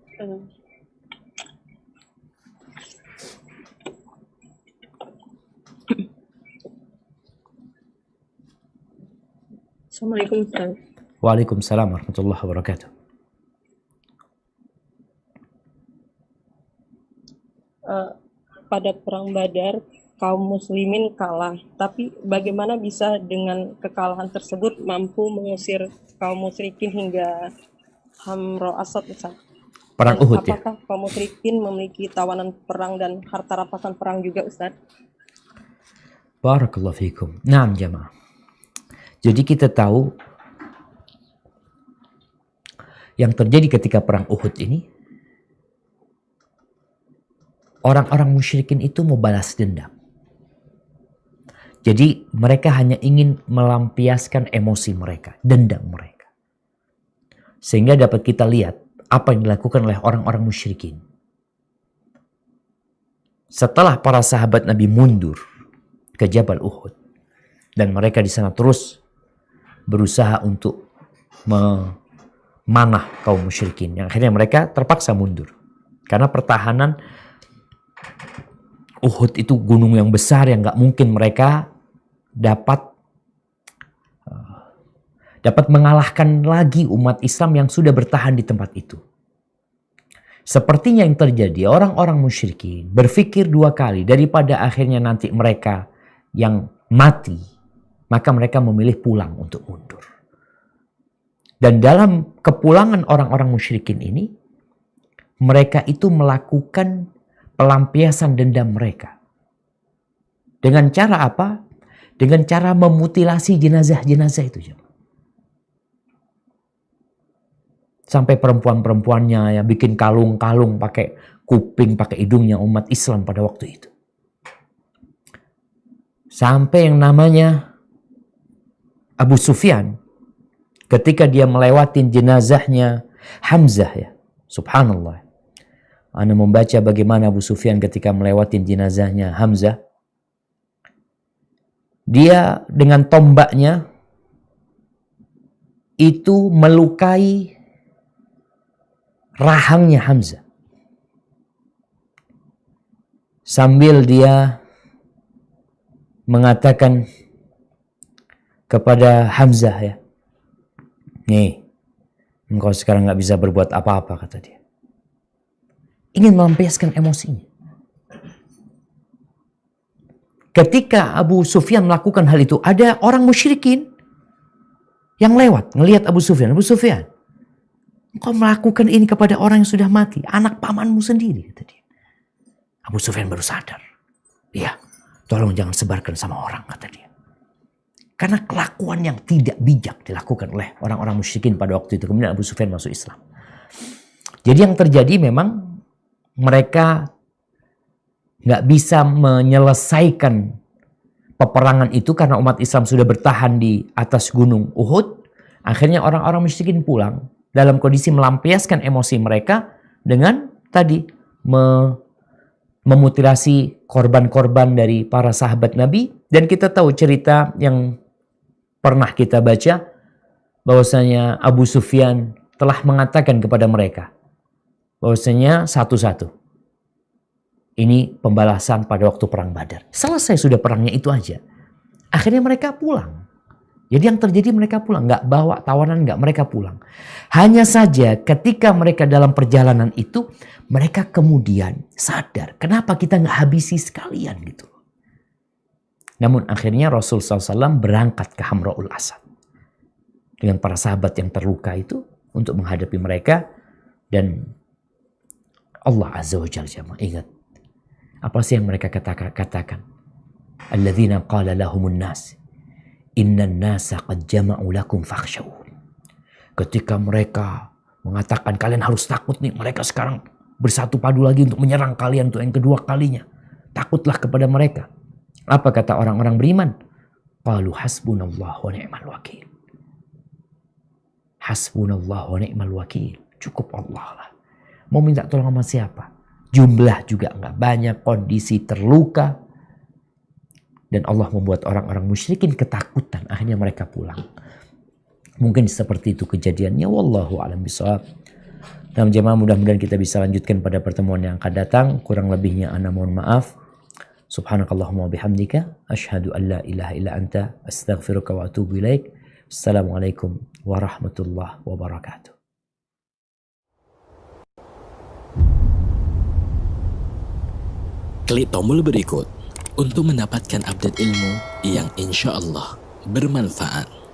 Assalamualaikum Ustaz. Waalaikumsalam warahmatullahi wabarakatuh. Pada perang Badar, kaum muslimin kalah. Tapi bagaimana bisa dengan kekalahan tersebut mampu mengusir kaum musyrikin hingga Hamro Asad, Ustaz? Perang Dan Uhud ya? apakah kaum musyrikin memiliki tawanan perang dan harta rampasan perang juga, Ustaz? Barakallahu fikum. Naam jamaah. Jadi kita tahu yang terjadi ketika perang Uhud ini, orang-orang musyrikin itu mau balas dendam. Jadi mereka hanya ingin melampiaskan emosi mereka, dendam mereka. Sehingga dapat kita lihat apa yang dilakukan oleh orang-orang musyrikin. Setelah para sahabat Nabi mundur ke Jabal Uhud, dan mereka di sana terus berusaha untuk memanah kaum musyrikin, yang akhirnya mereka terpaksa mundur karena pertahanan Uhud itu gunung yang besar yang nggak mungkin mereka dapat mengalahkan lagi umat Islam yang sudah bertahan di tempat itu. Sepertinya yang terjadi, orang-orang musyrikin berpikir dua kali, daripada akhirnya nanti mereka yang mati, maka mereka memilih pulang untuk mundur. Dan dalam kepulangan orang-orang musyrikin ini, mereka itu melakukan pelampiasan dendam mereka. Dengan cara apa? Dengan cara memutilasi jenazah-jenazah itu. Sampai perempuan-perempuannya yang bikin kalung-kalung pakai kuping, pakai hidungnya umat Islam pada waktu itu. Sampai yang namanya Abu Sufyan, ketika dia melewatin jenazahnya Hamzah ya, subhanallah. Ana membaca bagaimana Abu Sufyan ketika melewatin jenazahnya Hamzah. Dia dengan tombaknya itu melukai rahangnya Hamzah. Sambil dia mengatakan kepada Hamzah ya, nih, engkau sekarang gak bisa berbuat apa-apa, kata dia. Ingin melampiaskan emosinya. Ketika Abu Sufyan melakukan hal itu, ada orang musyrikin yang lewat, ngelihat Abu Sufyan. Abu Sufyan, engkau melakukan ini kepada orang yang sudah mati, anak pamanmu sendiri, kata dia. Abu Sufyan baru sadar. Iya, tolong jangan sebarkan sama orang, kata dia. Karena kelakuan yang tidak bijak dilakukan oleh orang-orang musyrikin pada waktu itu. Kemudian Abu Sufyan masuk Islam. Jadi yang terjadi memang mereka nggak bisa menyelesaikan peperangan itu karena umat Islam sudah bertahan di atas gunung Uhud. Akhirnya orang-orang musyrikin pulang dalam kondisi melampiaskan emosi mereka dengan tadi memutilasi korban-korban dari para sahabat Nabi. Dan kita tahu cerita yang pernah kita baca bahwasanya Abu Sufyan telah mengatakan kepada mereka bahwasanya satu-satu. Ini pembalasan pada waktu perang Badar. Selesai sudah perangnya itu aja. Akhirnya mereka pulang. Jadi yang terjadi mereka pulang. Nggak bawa tawanan, nggak, mereka pulang. Hanya saja ketika mereka dalam perjalanan itu, mereka kemudian sadar. Kenapa kita nggak habisi sekalian gitu. Namun akhirnya Rasul SAW berangkat ke Hamra'ul Asad. Dengan para sahabat yang terluka itu. Untuk menghadapi mereka. Dan Allah Azza wa Jalla jamaah, ingat. Apa sih yang mereka katakan? Alladzina qala lahumun nas. Innan nasa qad jama'u lakum fakhshawun. Ketika mereka mengatakan kalian harus takut nih. Mereka sekarang bersatu padu lagi untuk menyerang kalian untuk yang kedua kalinya. Takutlah kepada mereka. Apa kata orang-orang beriman? Qalu hasbunallah wa ni'mal wakil. Hasbunallah wa ni'mal wakil. Cukup Allah lah. Mau minta tolong sama siapa? Jumlah juga enggak banyak. Kondisi terluka. Dan Allah membuat orang-orang musyrikin ketakutan. Akhirnya mereka pulang. Mungkin seperti itu kejadiannya. Wallahu a'lam bishawab. Dalam jemaah mudah-mudahan kita bisa lanjutkan pada pertemuan yang akan datang. Kurang lebihnya ana mohon maaf. Subhanakallahumma bihamdika. Ashhadu an la ilaha illa anta. Astaghfiruka wa atubu ilaik. Assalamualaikum warahmatullahi wabarakatuh. Klik tombol berikut untuk mendapatkan update ilmu yang insya Allah bermanfaat.